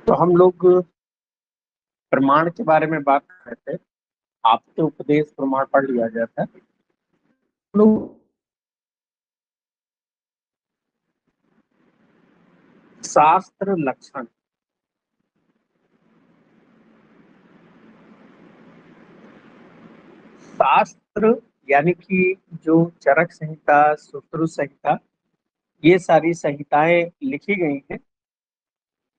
तो हम लोग प्रमाण के बारे में बात कर रहे थे। आपके उपदेश प्रमाण पढ़ लिया गया था। हम लोग शास्त्र लक्षण, शास्त्र यानी कि जो चरक संहिता, सूत्र संहिता, ये सारी संहिताएं लिखी गई हैं।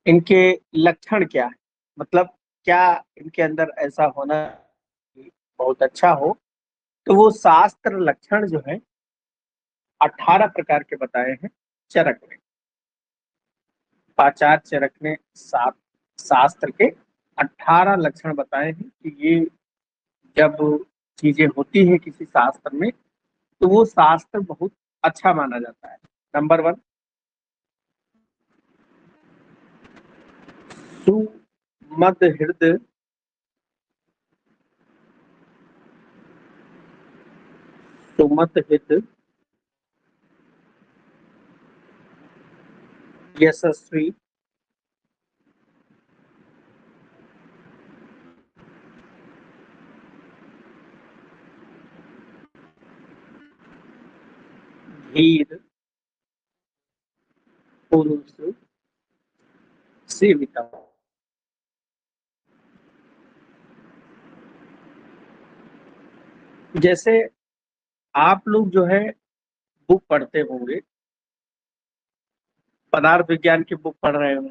इनके लक्षण क्या है, मतलब क्या इनके अंदर ऐसा होना कि बहुत अच्छा हो। तो वो शास्त्र लक्षण जो है 18 प्रकार के बताए हैं चरक में। पाचार चरक ने सात शास्त्र के 18 लक्षण बताए हैं कि ये जब चीजें होती है किसी शास्त्र में तो वो शास्त्र बहुत अच्छा माना जाता है। नंबर 1, सुमद हृदय, सुमत हित, यशस्वी, धीर, पुरुष, सेविता। जैसे आप लोग जो है बुक पढ़ते होंगे, पदार्थ विज्ञान की बुक पढ़ रहे हो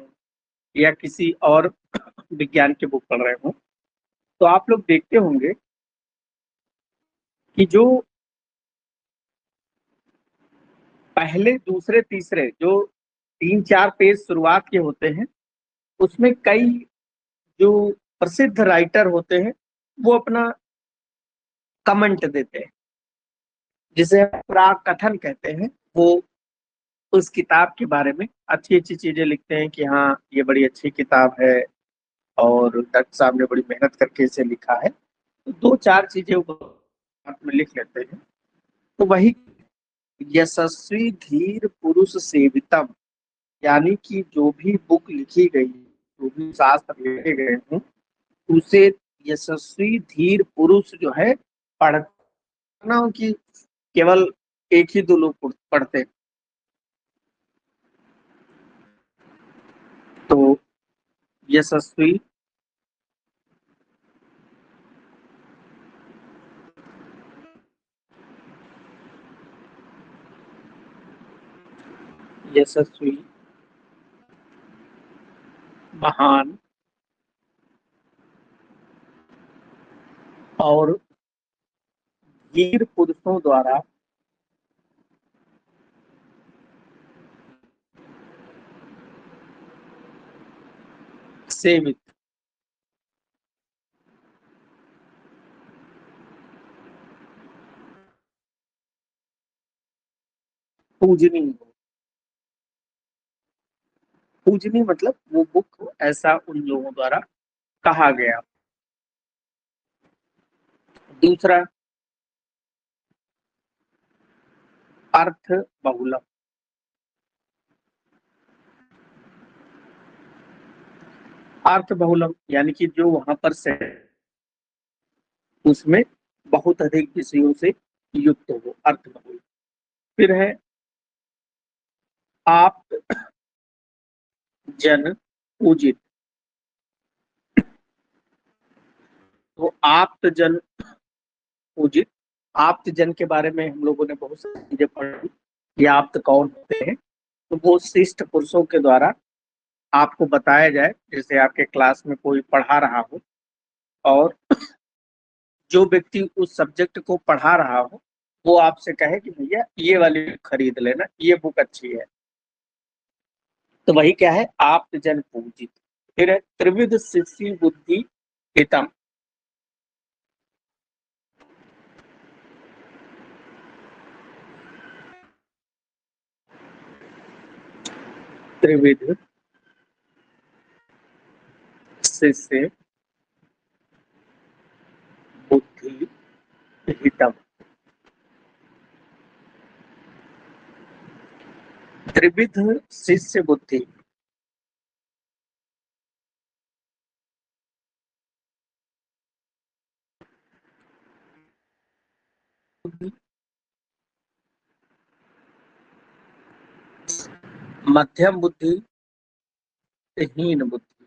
या किसी और विज्ञान की बुक पढ़ रहे हो, तो आप लोग देखते होंगे कि जो पहले दूसरे तीसरे जो 3-4 पेज शुरुआत के होते हैं, उसमें कई जो प्रसिद्ध राइटर होते हैं वो अपना कमेंट देते हैं, जिसे प्राक कथन कहते हैं। वो उस किताब के बारे में अच्छी अच्छी चीजें लिखते हैं कि हाँ ये बड़ी अच्छी किताब है और डॉक्टर साहब ने बड़ी मेहनत करके इसे लिखा है। तो 2-4 चीजें वो में लिख लेते हैं। तो वही यशस्वी धीर पुरुष सेवितम, यानी कि जो भी बुक लिखी गई, जो भी शास्त्र लिखे गए हों, उसे यशस्वी धीर पुरुष जो है पढ़ना हो कि केवल एक ही दो लोग पढ़ते। तो यशस्वी, यशस्वी, महान और वीर पुरुषों द्वारा सेवित, पूजनीय हो। पूजनीय मतलब वो बुक ऐसा उन लोगों द्वारा कहा गया। दूसरा, अर्थ बहुलम, अर्थ बहुलम यानी कि जो वहां पर से उसमें बहुत अधिक विषयों से युक्त हो, अर्थ बहुल। फिर है आप जन पूजित। तो आप्त जन पूजित, आप्त जन के बारे में हम लोगों ने बहुत सारी चीजें पढ़ी कि आप्त कौन होते हैं। तो वो शिष्ट पुरुषों के द्वारा आपको बताया जाए, जैसे आपके क्लास में कोई पढ़ा रहा हो और जो व्यक्ति उस सब्जेक्ट को पढ़ा रहा हो वो आपसे कहे कि भैया ये वाली खरीद लेना, ये बुक अच्छी है। तो वही क्या है, आप्त जन पूजित। फिर है त्रिविध शिष्य बुद्धि हितम, त्रिविध शिष्य बुद्धि हितम। त्रिविध शिष्य बुद्धि बुद्धि, मध्यम बुद्धि, हीन बुद्धि।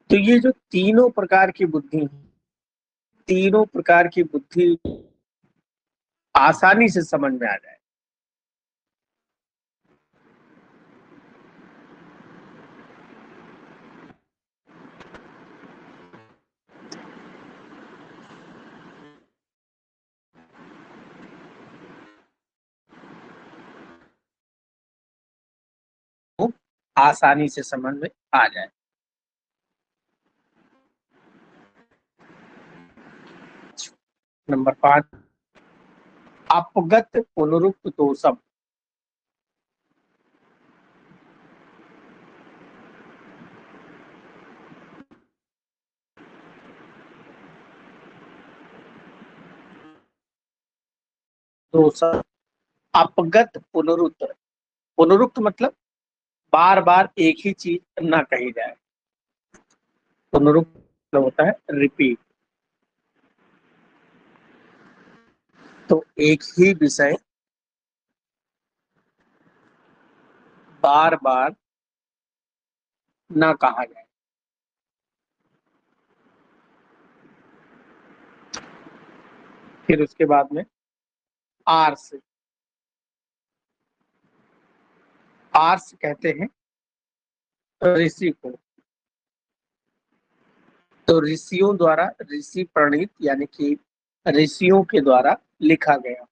तो ये जो तीनों प्रकार की बुद्धि है, तीनों प्रकार की बुद्धि आसानी से समझ में आ जाए। वो आसानी से समझ में आ जाए। नंबर 5, अपगत पुनरुक्त दोषम। दोषम, अपगत पुनरुक्त। पुनरुक्त मतलब बार बार एक ही चीज ना कही जाए। पुनरुक्त मतलब होता है रिपीट। तो एक ही विषय बार बार ना कहा जाए। फिर उसके बाद में आर्स। आर्स कहते हैं ऋषि को। तो ऋषियों द्वारा, ऋषि प्रणीत यानी कि ऋषियों के द्वारा लिखा गया।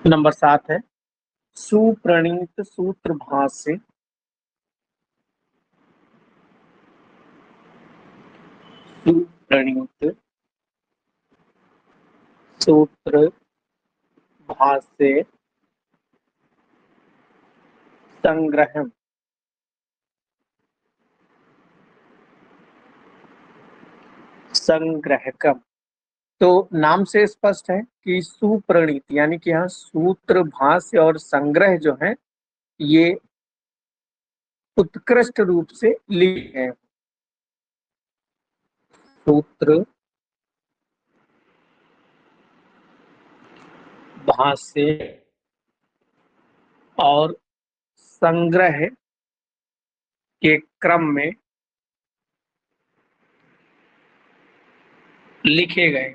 नंबर 7 है सुप्रणीत सूत्र भाष्य। सुप्रणीत सूत्र भाष्य संग्रह। संग्रहकम। तो नाम से स्पष्ट है कि सुप्रणीत यानी कि यहाँ सूत्र भाष्य और संग्रह जो है ये उत्कृष्ट रूप से लिखे हैं। सूत्र भाष्य और संग्रह के क्रम में लिखे गए।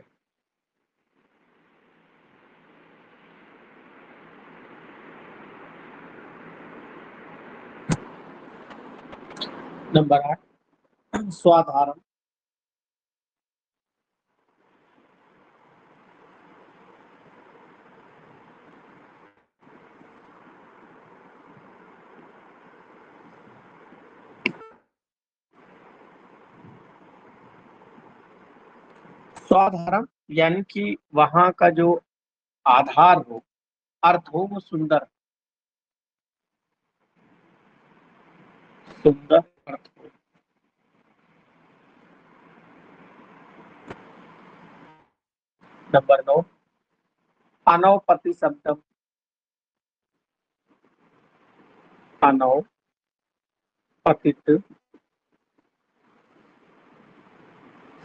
नंबर 8, स्वाधारण। स्वाधारण यानी कि वहां का जो आधार हो, अर्थ हो, वो सुंदर। सुंदर अर्थ हो। नंबर 9, अनौपति शब्दम। अनौपतित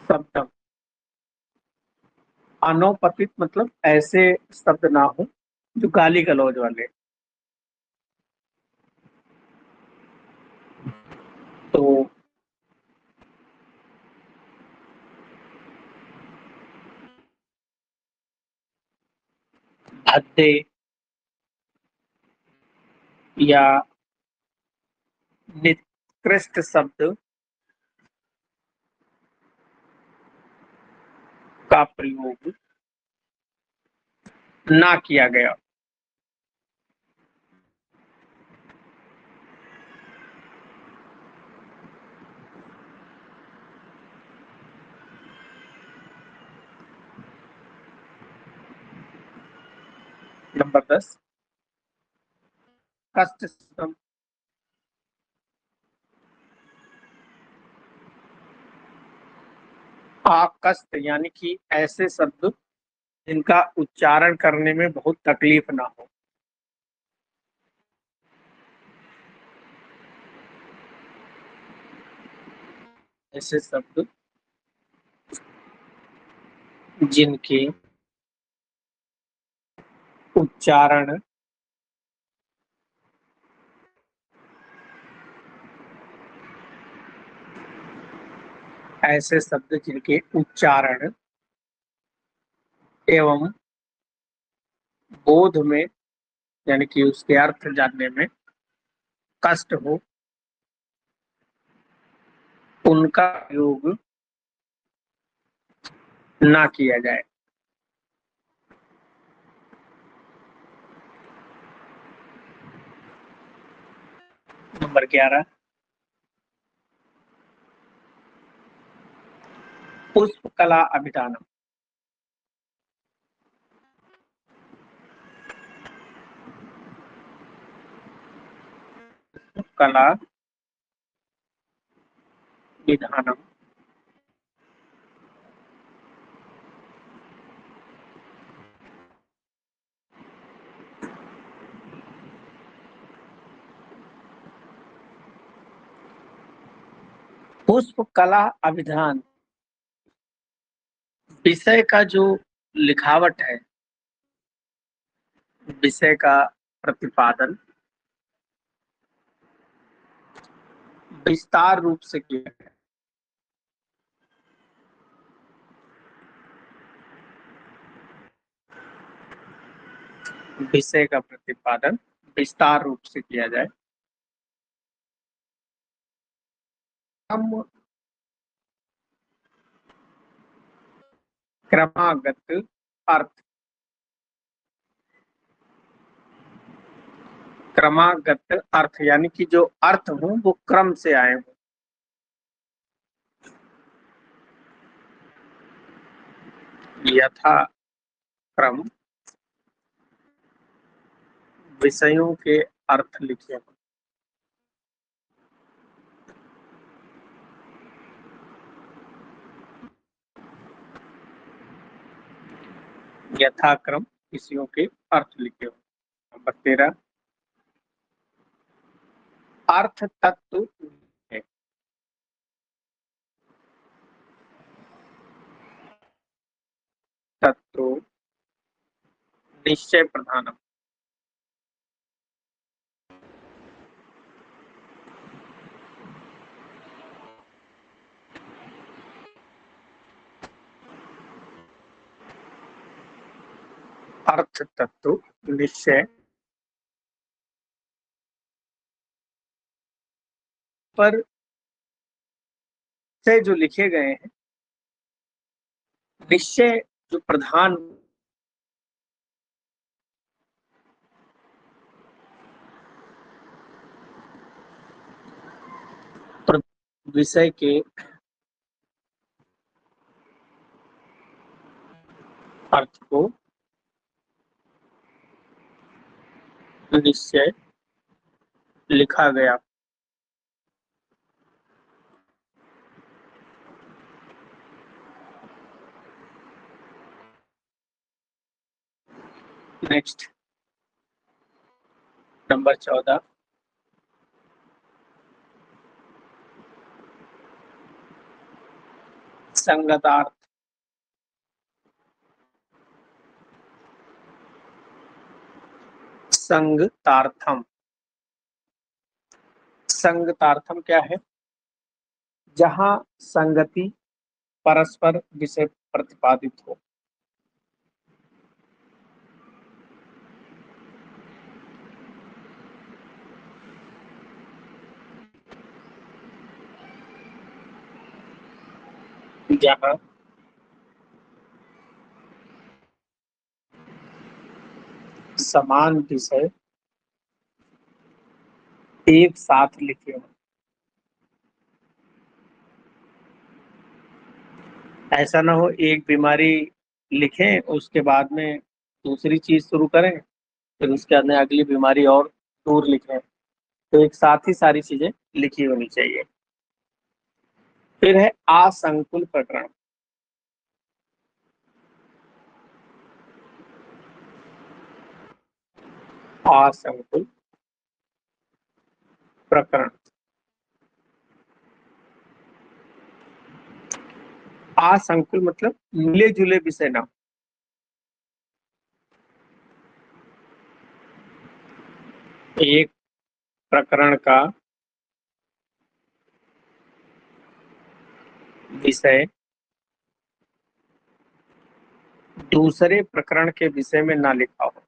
शब्दम। अनौपतित मतलब ऐसे शब्द ना हो जो गाली गलौज वाले। तो भद्दे या निकृष्ट शब्द का प्रयोग ना किया गया। नंबर 10, कष्ट शब्द। आकस्त यानी कि ऐसे शब्द जिनका उच्चारण करने में बहुत तकलीफ ना हो। ऐसे शब्द जिनके उच्चारण ऐसे शब्द जिनके उच्चारण एवं बोध में यानी कि उसके अर्थ जानने में कष्ट हो, उनका प्रयोग ना किया जाए। नंबर 11, पुष्प कला अभिधानम। कला विधानम पुष्प कला अभिधान विषय का जो लिखावट है, विषय का प्रतिपादन विस्तार रूप से किया है। विषय का प्रतिपादन विस्तार रूप से किया जाए। हम क्रमागत अर्थ, क्रमागत अर्थ यानी कि जो अर्थ हो वो क्रम से आए हो। यथा क्रम विषयों के अर्थ लिखे हो। यथाक्रम विषयों के अर्थ लिखे हो। नंबर 13, अर्थ तत्व है। तत्व निश्चय प्रधानम। अर्थ तत्व निश्चय पर से जो लिखे गए हैं, निश्चय जो प्रधान विषय के अर्थ को निश्चय लिखा गया। Next number 14, संगतार्थ। संगतार्थम, संगतार्थम क्या है? जहां संगति परस्पर विषय प्रतिपादित हो। जहां समान विषय एक साथ लिखे हो। ऐसा ना हो एक बीमारी लिखें उसके बाद में दूसरी चीज शुरू करें, फिर उसके बाद में अगली बीमारी और दूर लिखें। तो एक साथ ही सारी चीजें लिखी होनी चाहिए। फिर है असंकुल प्रकरण। असंकुल प्रकरण असंकुल मतलब मिले जुले विषय ना। एक प्रकरण का विषय दूसरे प्रकरण के विषय में ना लिखा हो।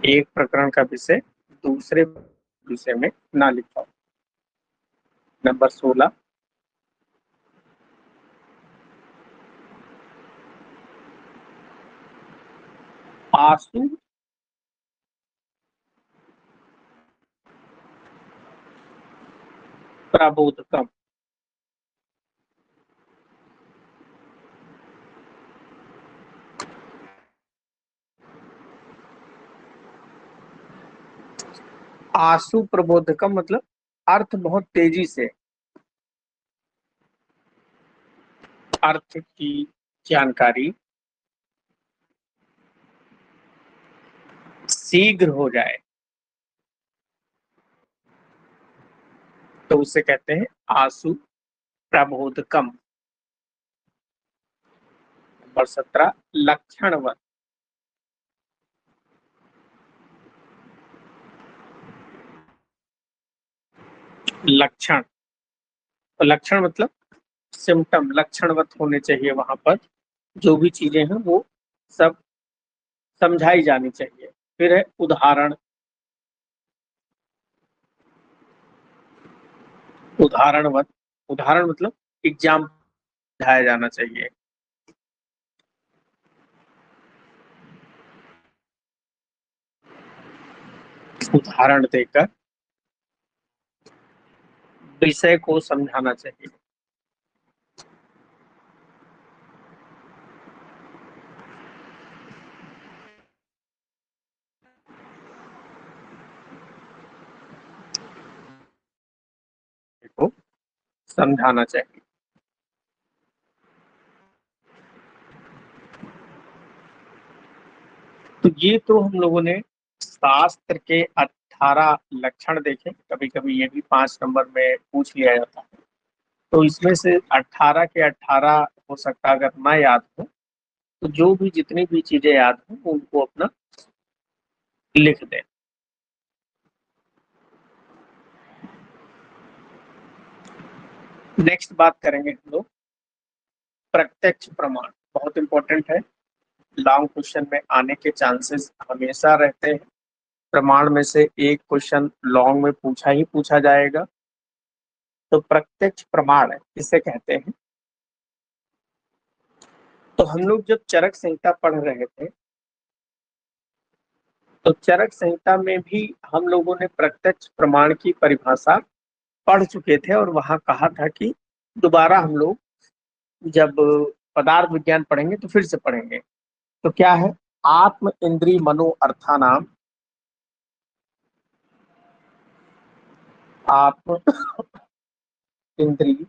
एक प्रकरण का विषय दूसरे विषय में ना लिखा हो। नंबर 16, आशु प्रबोधकम। आशु प्रबोधकम मतलब अर्थ बहुत तेजी से, अर्थ की जानकारी शीघ्र हो जाए तो उसे कहते हैं आशु प्रबोधकम। नंबर 17, लक्षणवत। लक्षण, तो लक्षण मतलब सिम्टम, लक्षणवत होने चाहिए वहां पर। जो भी चीजें हैं वो सब समझाई जानी चाहिए। फिर है उदाहरण। उदाहरणवत, उदाहरण मतलब एग्जाम समझाया जाना चाहिए। उदाहरण देकर विषय को समझाना चाहिए। को समझाना चाहिए। तो ये तो हम लोगों ने शास्त्र के 18 लक्षण देखे। कभी कभी ये भी 5 नंबर में पूछ लिया जाता है। तो इसमें से 18 के 18 हो सकता है, अगर ना याद हो तो जो भी जितनी भी चीजें याद हो उनको अपना लिख दें। नेक्स्ट बात करेंगे हम लोग प्रत्यक्ष प्रमाण। बहुत इंपॉर्टेंट है, लॉन्ग क्वेश्चन में आने के चांसेस हमेशा रहते हैं। प्रमाण में से एक क्वेश्चन लॉन्ग में पूछा ही पूछा जाएगा। तो प्रत्यक्ष प्रमाण किसे कहते हैं? तो हम लोग जब चरक संहिता पढ़ रहे थे तो चरक संहिता में भी हम लोगों ने प्रत्यक्ष प्रमाण की परिभाषा पढ़ चुके थे, और वहां कहा था कि दोबारा हम लोग जब पदार्थ विज्ञान पढ़ेंगे तो फिर से पढ़ेंगे। तो क्या है? आत्म इंद्रिय मनो अर्थानाम, आत्म इंद्रिय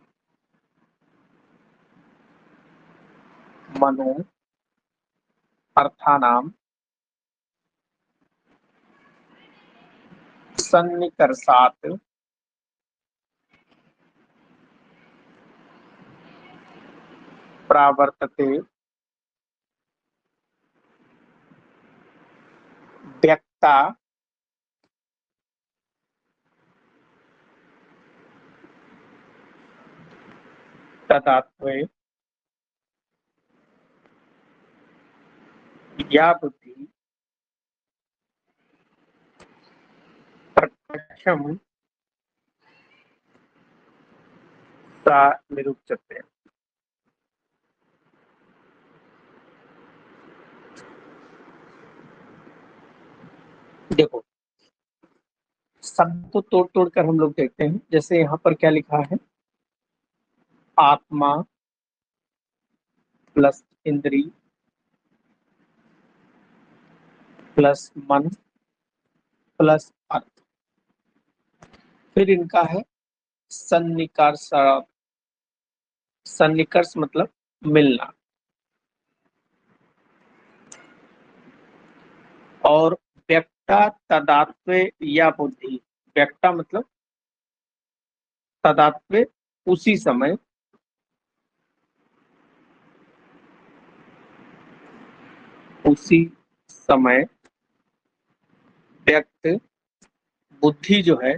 मनो अर्थानाम सन्निकर्षात प्रावर्तते व्यक्ता तदात्वे या बुद्धि प्रत्यक्षम सा निरुच्यते। देखो, शब्द को तोड़ तोड़ कर हम लोग देखते हैं। जैसे यहाँ पर क्या लिखा है? आत्मा प्लस इंद्री प्लस मन प्लस अर्थ। फिर इनका है सन्निकर्ष। सन्निकर्ष मतलब मिलना। और व्यक्ता तदात्वे या बुद्धि, व्यक्ता मतलब तदात्वे उसी समय, उसी समय व्यक्त बुद्धि जो है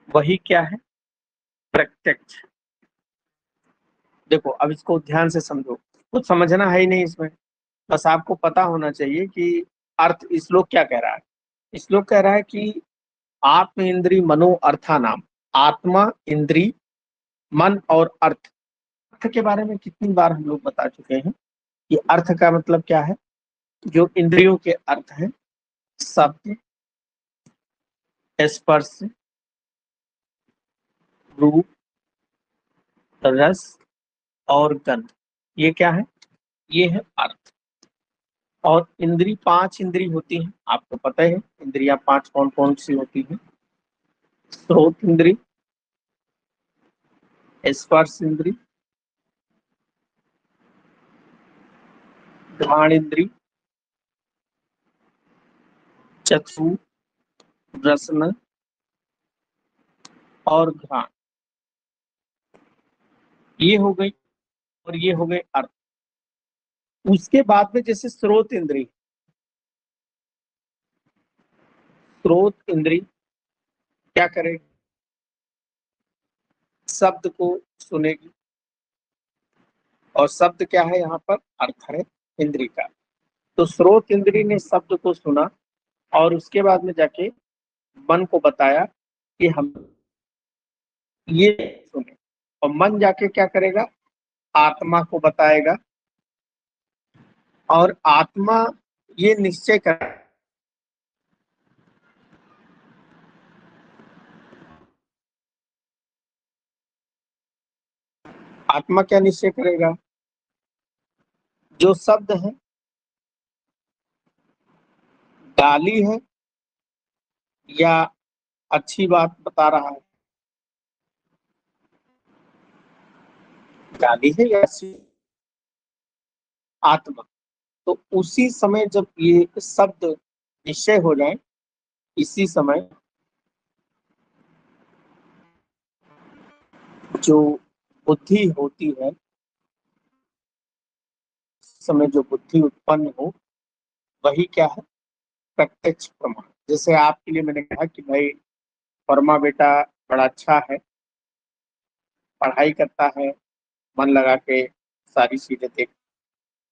वही क्या है, प्रत्यक्ष। देखो अब इसको ध्यान से समझो, कुछ समझना है ही नहीं इसमें, बस आपको पता होना चाहिए कि अर्थ श्लोक क्या कह रहा है। श्लोक कह रहा है कि आत्म इंद्री मनो अर्था नाम, आत्मा इंद्री मन और अर्थ। अर्थ के बारे में कितनी बार हम लोग बता चुके हैं कि अर्थ का मतलब क्या है। जो इंद्रियों के अर्थ हैं, शब्द, स्पर्श, रूप, रस और गंध, ये क्या है, ये है अर्थ। और इंद्री, पांच इंद्री होती हैं, आपको पता है इंद्रियां पांच कौन कौन सी होती हैं। श्रोत इंद्री, स्पर्श इंद्री, घ्राण इंद्री, चक्षु, रसना और घ्राण, ये हो गई। और ये हो गए अर्थ। उसके बाद में जैसे स्रोत इंद्री, स्रोत इंद्री क्या करेगी, शब्द को सुनेगी। और शब्द क्या है, यहाँ पर अर्थ है इंद्री का। तो स्रोत इंद्री ने शब्द को सुना और उसके बाद में जाके मन को बताया कि हम ये सुने। और मन जाके क्या करेगा, आत्मा को बताएगा। और आत्मा ये निश्चय कर, आत्मा क्या निश्चय करेगा, जो शब्द है गाली है या अच्छी बात बता रहा है, गाली है या अच्छी, आत्मा। तो उसी समय जब ये शब्द निश्चय हो जाए, इसी समय जो बुद्धि होती है, समय जो बुद्धि उत्पन्न हो, वही क्या है, प्रत्यक्ष प्रमाण। जैसे आपके लिए मैंने कहा कि भाई फर्मा बेटा बड़ा अच्छा है, पढ़ाई करता है, मन लगा के सारी चीजें देख।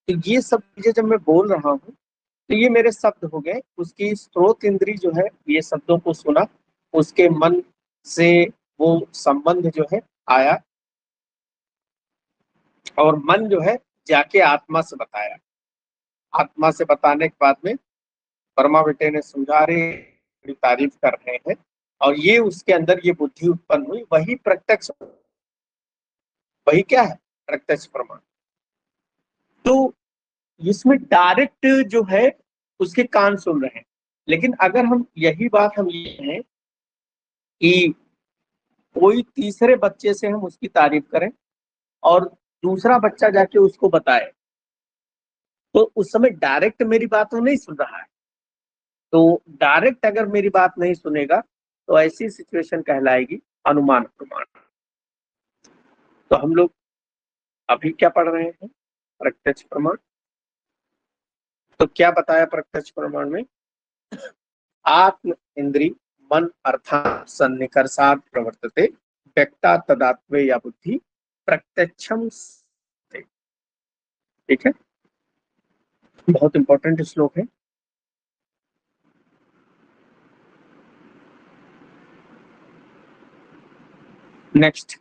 तो ये सब चीजें जब मैं बोल रहा हूँ तो ये मेरे शब्द हो गए। उसकी स्रोत इंद्री जो है ये शब्दों को सुना, उसके मन से वो संबंध जो है आया, और मन जो है जाके आत्मा से बताया। आत्मा से बताने के बाद में वर्मा बेटे ने समझा रहे, बड़ी तारीफ कर रहे हैं, और ये उसके अंदर ये बुद्धि उत्पन्न हुई, वही प्रत्यक्ष, वही क्या है, प्रत्यक्ष प्रमाण। तो इसमें डायरेक्ट जो है उसके कान सुन रहे हैं। लेकिन अगर हम यही बात हम ये हैं कि कोई तीसरे बच्चे से हम उसकी तारीफ करें और दूसरा बच्चा जाके उसको बताए, तो उस समय डायरेक्ट मेरी बात वो नहीं सुन रहा है। तो डायरेक्ट अगर मेरी बात नहीं सुनेगा तो ऐसी सिचुएशन कहलाएगी अनुमान प्रमाण। तो हम लोग अभी क्या पढ़ रहे हैं, प्रत्यक्ष प्रमाण। तो क्या बताया प्रत्यक्ष प्रमाण में, आत्म इंद्री मन अर्थात सन्निकर्षात् प्रवर्तते, व्यक्ता तदात्वे या बुद्धि प्रत्यक्षम से। ठीक है, बहुत इंपॉर्टेंट श्लोक है। नेक्स्ट,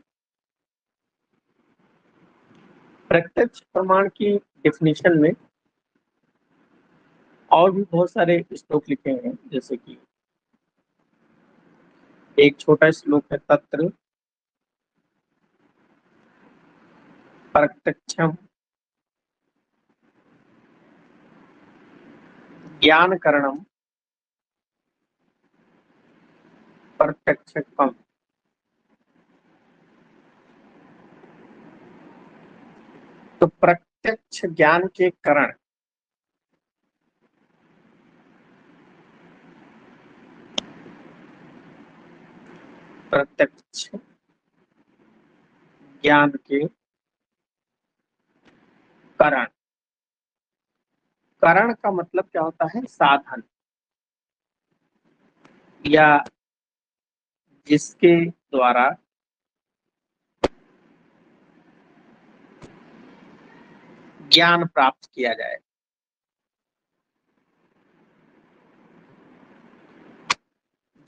प्रत्यक्ष प्रमाण की डेफिनेशन में और भी बहुत सारे श्लोक लिखे हैं। जैसे कि एक छोटा श्लोक है, तत्र प्रत्यक्षम ज्ञान करणम प्रत्यक्षकम। तो प्रत्यक्ष ज्ञान के कारण प्रत्यक्ष ज्ञान के कारण। कारण का मतलब क्या होता है? साधन, या जिसके द्वारा ज्ञान प्राप्त किया जाए।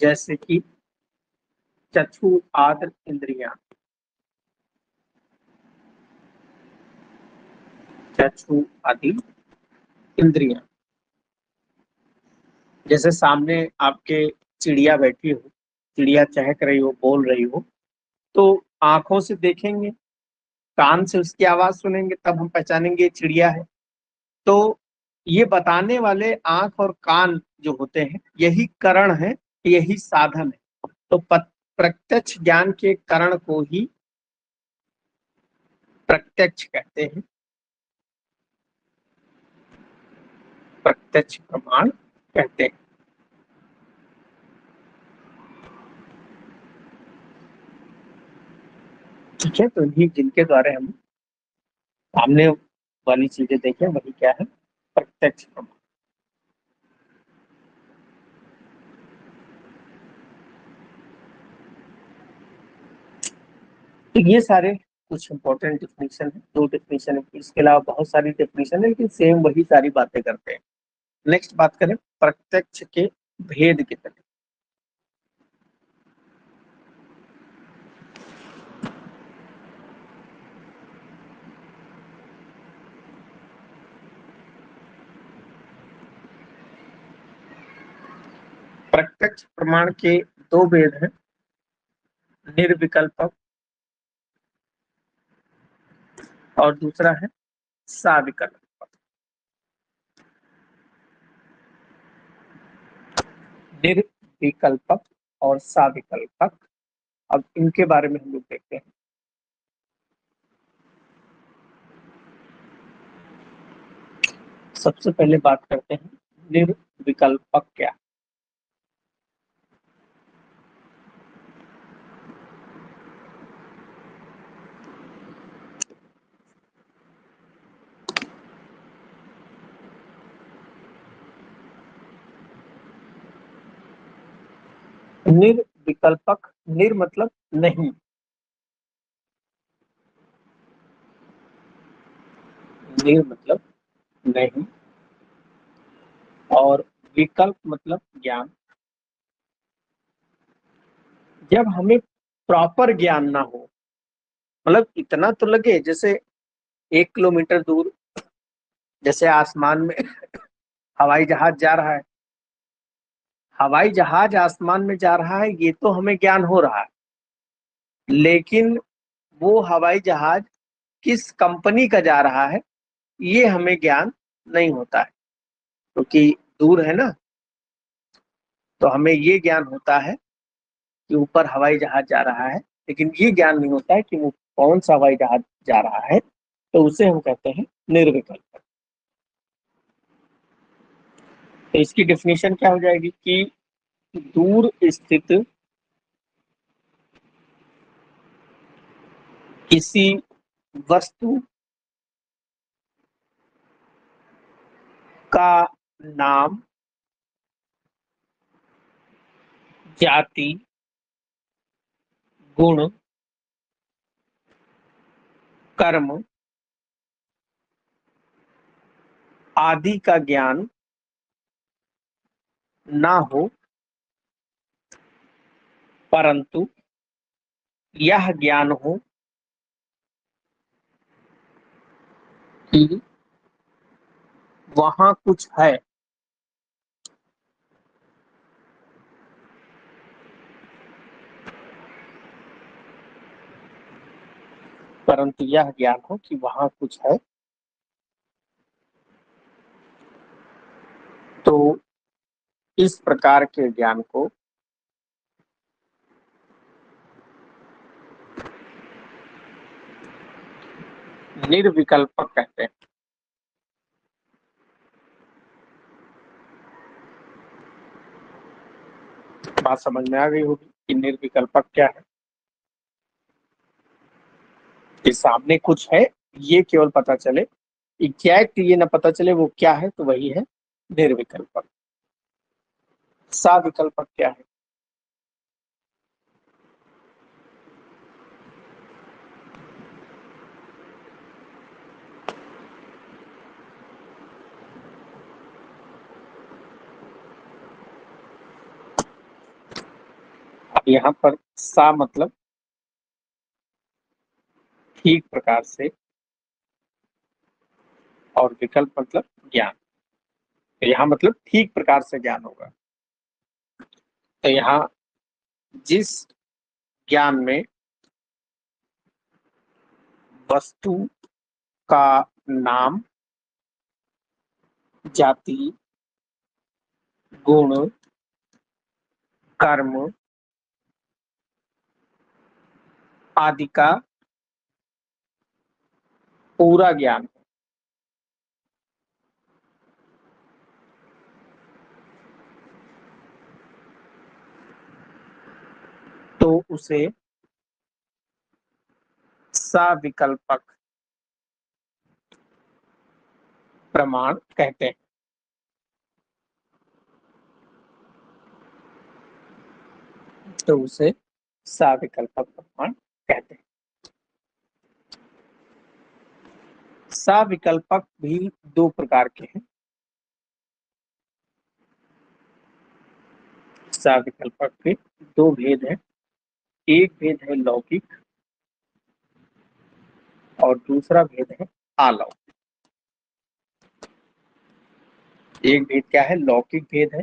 जैसे कि चक्षु आदि इंद्रियां, चक्षु आदि इंद्रियां, जैसे सामने आपके चिड़िया बैठी हो, चिड़िया चहक रही हो, बोल रही हो, तो आंखों से देखेंगे, कान से उसकी आवाज सुनेंगे, तब हम पहचानेंगे ये चिड़िया है। तो ये बताने वाले आंख और कान जो होते हैं, यही करण है, यही साधन है। तो प्रत्यक्ष ज्ञान के करण को ही प्रत्यक्ष कहते हैं, प्रत्यक्ष प्रमाण कहते हैं। ठीक है, तो इन्हीं जिनके द्वारा हम सामने वाली चीजें देखें, वही क्या है? प्रत्यक्ष प्रमाण। तो ये सारे कुछ इंपॉर्टेंट डेफिनेशन है, दो डेफिनेशन है, इसके अलावा बहुत सारी डेफिनेशन है, लेकिन सेम वही सारी बातें करते हैं। नेक्स्ट बात करें प्रत्यक्ष के भेद की तरफ। प्रत्यक्ष प्रमाण के दो भेद हैं, निर्विकल्पक और दूसरा है साविकल्पक। निर्विकल्पक और साविकल्पक, अब इनके बारे में हम लोग देखते हैं। सबसे पहले बात करते हैं निर्विकल्पक क्या। निर्विकल्पक, निर मतलब नहीं, निर मतलब नहीं, और विकल्प मतलब ज्ञान। जब हमें प्रॉपर ज्ञान ना हो, मतलब इतना तो लगे जैसे 1 किलोमीटर दूर जैसे आसमान में हवाई जहाज जा रहा है, हवाई जहाज आसमान में जा रहा है, ये तो हमें ज्ञान हो रहा है, लेकिन वो हवाई जहाज किस कंपनी का जा रहा है, ये हमें ज्ञान नहीं होता है, क्योंकि दूर है ना। तो हमें ये ज्ञान होता है कि ऊपर हवाई जहाज जा रहा है, लेकिन ये ज्ञान नहीं होता है कि वो कौन सा हवाई जहाज जा रहा है, तो उसे हम कहते हैं निर्विकल्प। तो इसकी डेफिनेशन क्या हो जाएगी कि दूर स्थित किसी वस्तु का नाम, जाति, गुण, कर्म आदि का ज्ञान ना हो, परंतु यह ज्ञान हो कि वहां कुछ है। परंतु यह ज्ञान हो कि वहां कुछ है, तो इस प्रकार के ज्ञान को निर्विकल्पक कहते हैं। बात समझ में आ गई होगी। कि निर्विकल्पक क्या है, कि सामने कुछ है ये केवल पता चले, एग्जैक्ट ये ना पता चले वो क्या है, तो वही है निर्विकल्पक। साविकल्पक क्या है? अब यहाँ पर सा मतलब ठीक प्रकार से, और विकल्प मतलब ज्ञान। तो यहाँ मतलब ठीक प्रकार से ज्ञान होगा। तो यहाँ जिस ज्ञान में वस्तु का नाम, जाति, गुण, कर्म आदि का पूरा ज्ञान, तो उसे सविकल्पक प्रमाण कहते हैं। तो उसे सविकल्पक प्रमाण कहते हैं। सविकल्पक भी दो प्रकार के हैं। सविकल्पक के दो भेद हैं। एक भेद है लौकिक और दूसरा भेद है अलौकिक। एक भेद क्या है? लौकिक भेद है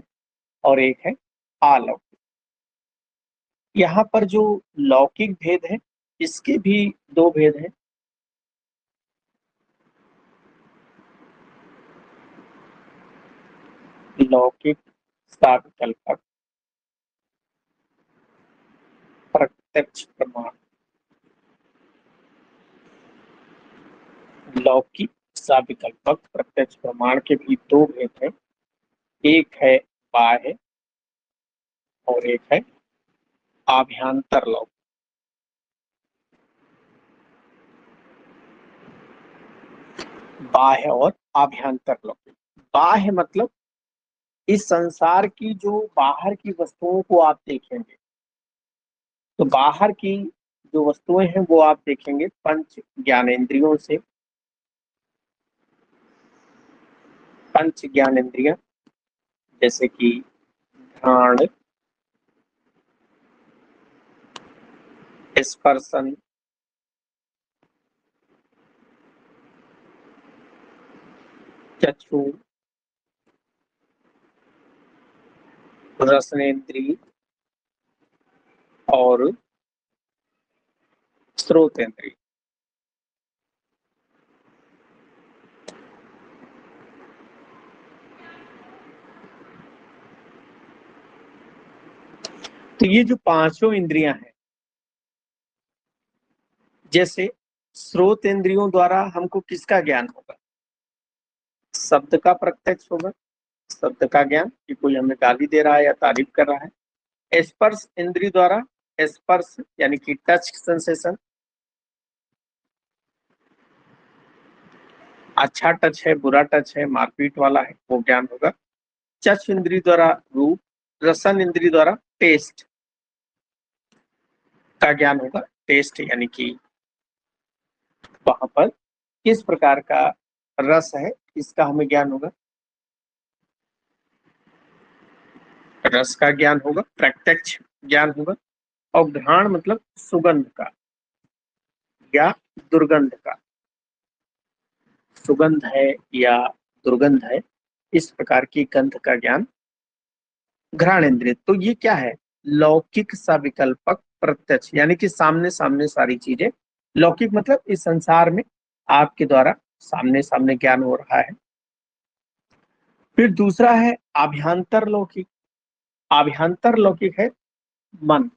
और एक है अलौकिक। यहाँ पर जो लौकिक भेद है इसके भी दो भेद हैं। लौकिक सविकल्पक प्रत्यक्ष प्रमाण। लौकिक सविकल्पक प्रत्यक्ष प्रमाण के भी दो भेद हैं। एक है बाह्य और एक है आभ्यंतर लौकिक। बाह्य और आभ्यंतर लौकिक। बाह्य मतलब इस संसार की जो बाहर की वस्तुओं को आप देखेंगे, तो बाहर की जो वस्तुएं हैं वो आप देखेंगे पंच ज्ञानेंद्रियों से। पंच ज्ञानेंद्रियां जैसे कि घ्राण, स्पर्शन, चक्षु, रसनेन्द्रिय और श्रोतेंद्रिय। तो ये जो पांचों इंद्रियां हैं, जैसे श्रोत इंद्रियों द्वारा हमको किसका ज्ञान होगा? शब्द का प्रत्यक्ष होगा, शब्द का ज्ञान कि कोई हमें गाली दे रहा है या तारीफ कर रहा है। स्पर्श इंद्रिय द्वारा स्पर्श यानी कि टच सेंसेशन, अच्छा टच है, बुरा टच है, मारपीट वाला है, वो ज्ञान होगा। चक्षु इंद्रिय द्वारा रूप, रसन इंद्रिय द्वारा टेस्ट का ज्ञान होगा। टेस्ट यानी कि वहां पर किस प्रकार का रस है इसका हमें ज्ञान होगा, रस का ज्ञान होगा, प्रत्यक्ष ज्ञान होगा। और घ्राण मतलब सुगंध का या दुर्गंध का, सुगंध है या दुर्गंध है, इस प्रकार की गंध का ज्ञान घ्राण इंद्रिय। तो ये क्या है? लौकिक सविकल्पक प्रत्यक्ष, यानी कि सामने सामने सारी चीजें। लौकिक मतलब इस संसार में आपके द्वारा सामने सामने ज्ञान हो रहा है। फिर दूसरा है आभ्यंतर लौकिक। आभ्यंतर लौकिक है मन।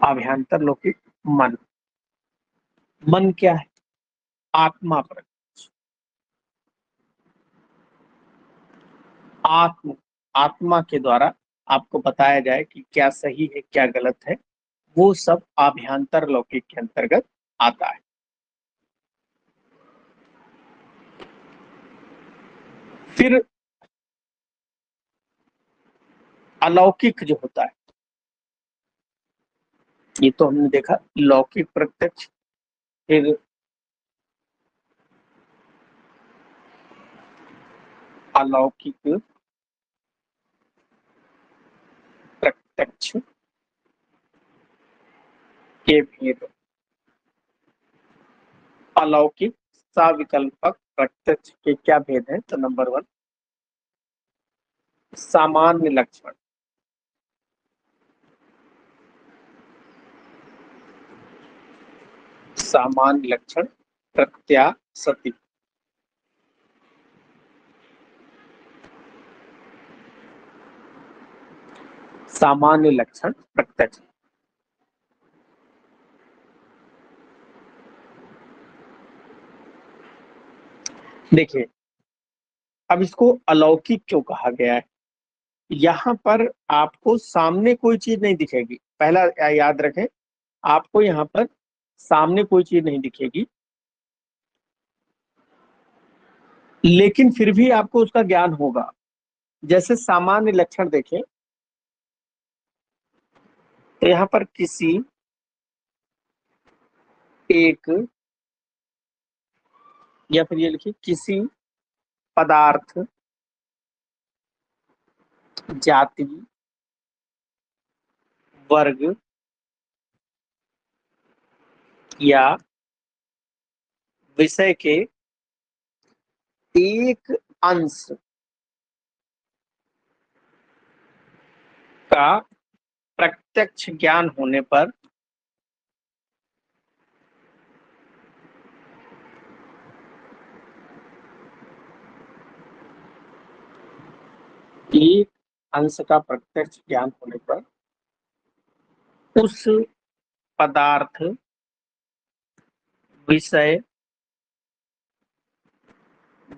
आभ्यंतर लौकिक मन। मन क्या है? आत्मा पर। आत्म आत्मा के द्वारा आपको बताया जाए कि क्या सही है क्या गलत है, वो सब आभ्यंतर लौकिक के अंतर्गत आता है। फिर अलौकिक जो होता है, ये तो हमने देखा लौकिक प्रत्यक्ष, फिर अलौकिक प्रत्यक्ष के भेद। अलौकिक साविकल्पक प्रत्यक्ष के क्या भेद है? तो नंबर 1, सामान्य लक्षण। सामान्य लक्षण प्रत्याशति। सामान्य लक्षण प्रत्यक्ष। देखिए, अब इसको अलौकिक क्यों कहा गया है? यहाँ पर आपको सामने कोई चीज नहीं दिखेगी, पहला याद रखें, आपको यहाँ पर सामने कोई चीज नहीं दिखेगी, लेकिन फिर भी आपको उसका ज्ञान होगा। जैसे सामान्य लक्षण देखें, तो यहाँ पर किसी एक, या फिर ये लिखिए किसी पदार्थ, जाति, वर्ग या विषय के एक अंश का प्रत्यक्ष ज्ञान होने पर एक अंश का प्रत्यक्ष ज्ञान होने पर उस पदार्थ, विषय,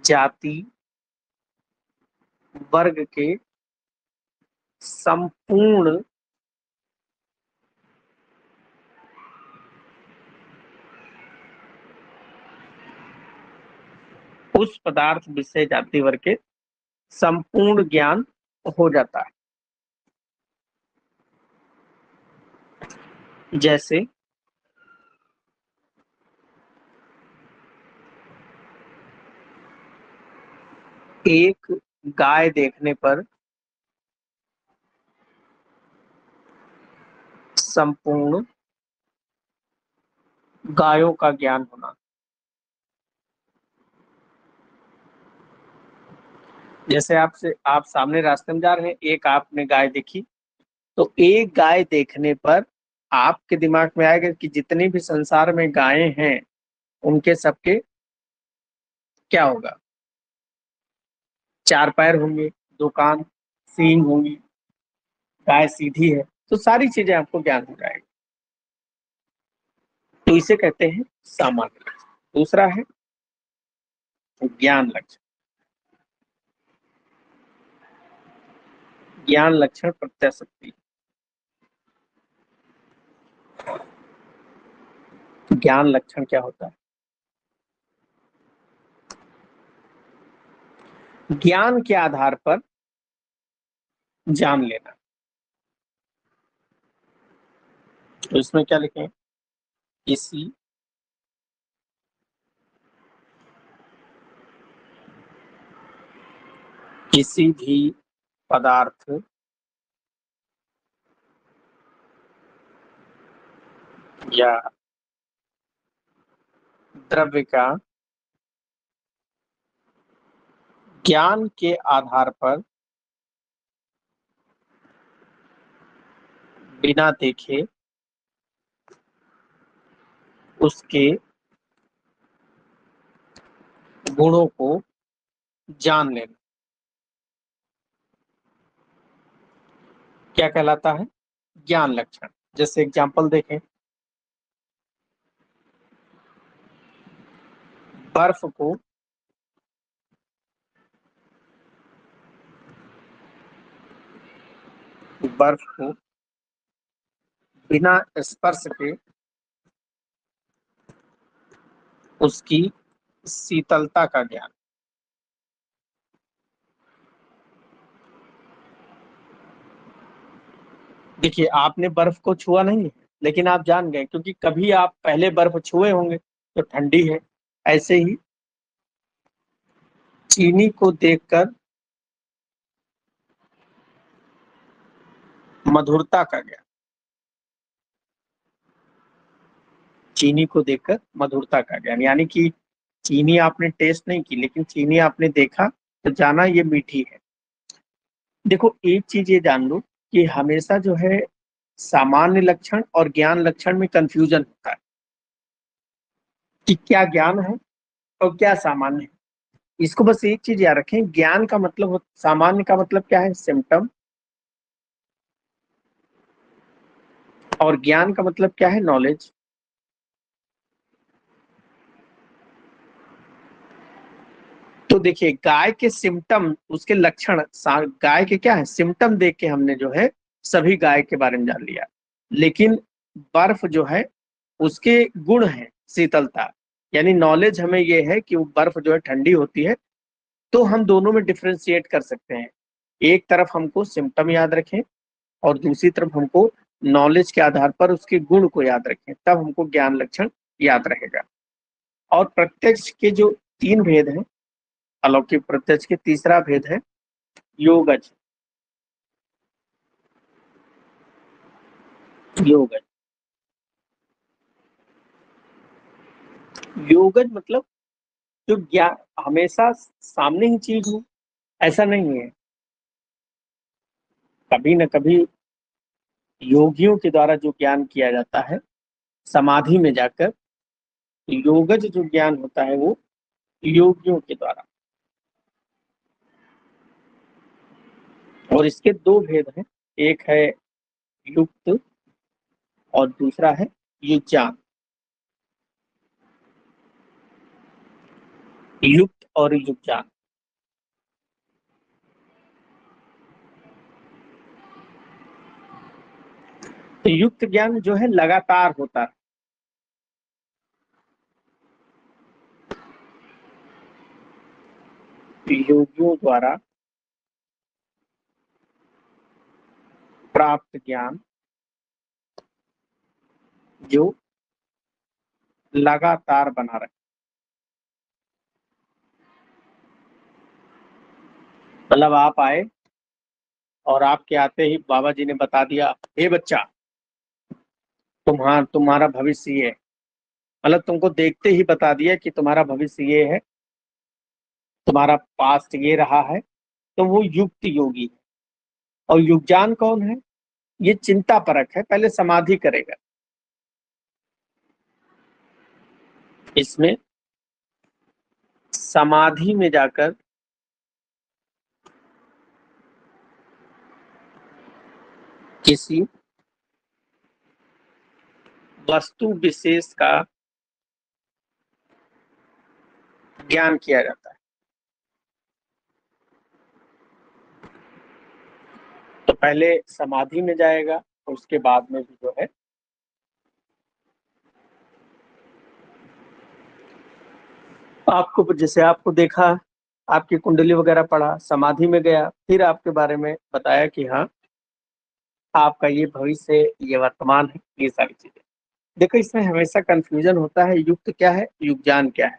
जाति, वर्ग के संपूर्ण उस पदार्थ, विषय, जाति, वर्ग के संपूर्ण ज्ञान हो जाता है। जैसे एक गाय देखने पर संपूर्ण गायों का ज्ञान होना। जैसे आप सामने रास्ते में जा रहे हैं, एक आपने गाय देखी, तो एक गाय देखने पर आपके दिमाग में आएगा कि जितनी भी संसार में गायें हैं, उनके सबके क्या होगा? 4 पैर होंगे, 2 कान, सींग होंगी, गाय सीधी है, तो सारी चीजें आपको ज्ञान हो जाएगी। तो इसे कहते हैं सामान्य लक्षण। दूसरा है ज्ञान लक्षण। ज्ञान लक्षण प्रत्याशक्ति। ज्ञान लक्षण क्या होता है? ज्ञान के आधार पर जान लेना। तो इसमें क्या लिखें? किसी किसी भी पदार्थ, या द्रव्य का ज्ञान के आधार पर बिना देखे उसके गुणों को जान लेना, क्या कहलाता है? ज्ञान लक्षण। जैसे एग्जांपल देखें, बर्फ को बर्फ को बिना स्पर्श के उसकी शीतलता का ज्ञान। देखिए, आपने बर्फ को छुआ नहीं है, लेकिन आप जान गए क्योंकि कभी आप पहले बर्फ छुए होंगे तो ठंडी है। ऐसे ही चीनी को देखकर मधुरता का ज्ञान। चीनी को देखकर मधुरता का ज्ञान यानी कि चीनी आपने टेस्ट नहीं की, लेकिन चीनी आपने देखा तो जाना ये मीठी है। देखो, एक चीज ये जान लो कि हमेशा जो है सामान्य लक्षण और ज्ञान लक्षण में कंफ्यूजन होता है कि क्या ज्ञान है और क्या सामान्य है। इसको बस एक चीज याद रखें, ज्ञान का मतलब, सामान्य का मतलब क्या है, सिम्टम, और ज्ञान का मतलब क्या है, नॉलेज। तो देखिए, गाय के सिम्टम, उसके लक्षण, गाय के क्या है, सिम्टम देख के हमने जो है सभी गाय के बारे में जान लिया। लेकिन बर्फ जो है उसके गुण है शीतलता, यानी नॉलेज हमें ये है कि वो बर्फ जो है ठंडी होती है। तो हम दोनों में डिफ्रेंशिएट कर सकते हैं। एक तरफ हमको सिम्टम याद रखें और दूसरी तरफ हमको नॉलेज के आधार पर उसके गुण को याद रखें, तब हमको ज्ञान लक्षण याद रहेगा। और प्रत्यक्ष के जो तीन भेद हैं, अलौकिक प्रत्यक्ष के तीसरा भेद है योगज। योगज, योगज मतलब जो ज्ञान हमेशा सामने ही चीज हो, ऐसा नहीं है। कभी न कभी योगियों के द्वारा जो ज्ञान किया जाता है समाधि में जाकर, योगज जो ज्ञान होता है वो योगियों के द्वारा। और इसके दो भेद हैं, एक है युक्त और दूसरा है युज्जान। युक्त और युज्जान। तो युक्त ज्ञान जो है लगातार होता है, योगियों द्वारा प्राप्त ज्ञान जो लगातार बना रहे। मतलब आप आए और आपके आते ही बाबा जी ने बता दिया, हे बच्चा, तुम्हारा भविष्य ये है। मतलब तुमको देखते ही बता दिया कि तुम्हारा भविष्य ये है, तुम्हारा पास्ट ये रहा है। तो वो युक्त योगी है। और युगजान कौन है, ये चिंता परक है, पहले समाधि करेगा। इसमें समाधि में जाकर किसी वस्तु विशेष का ज्ञान किया जाता है। तो पहले समाधि में जाएगा और उसके बाद में भी जो है आपको, जैसे आपको देखा, आपकी कुंडली वगैरह पढ़ा, समाधि में गया, फिर आपके बारे में बताया कि हाँ आपका ये भविष्य है, ये वर्तमान है, ये सारी चीजें। देखो, इसमें हमेशा कंफ्यूजन होता है, युक्त क्या है, युगजान क्या है।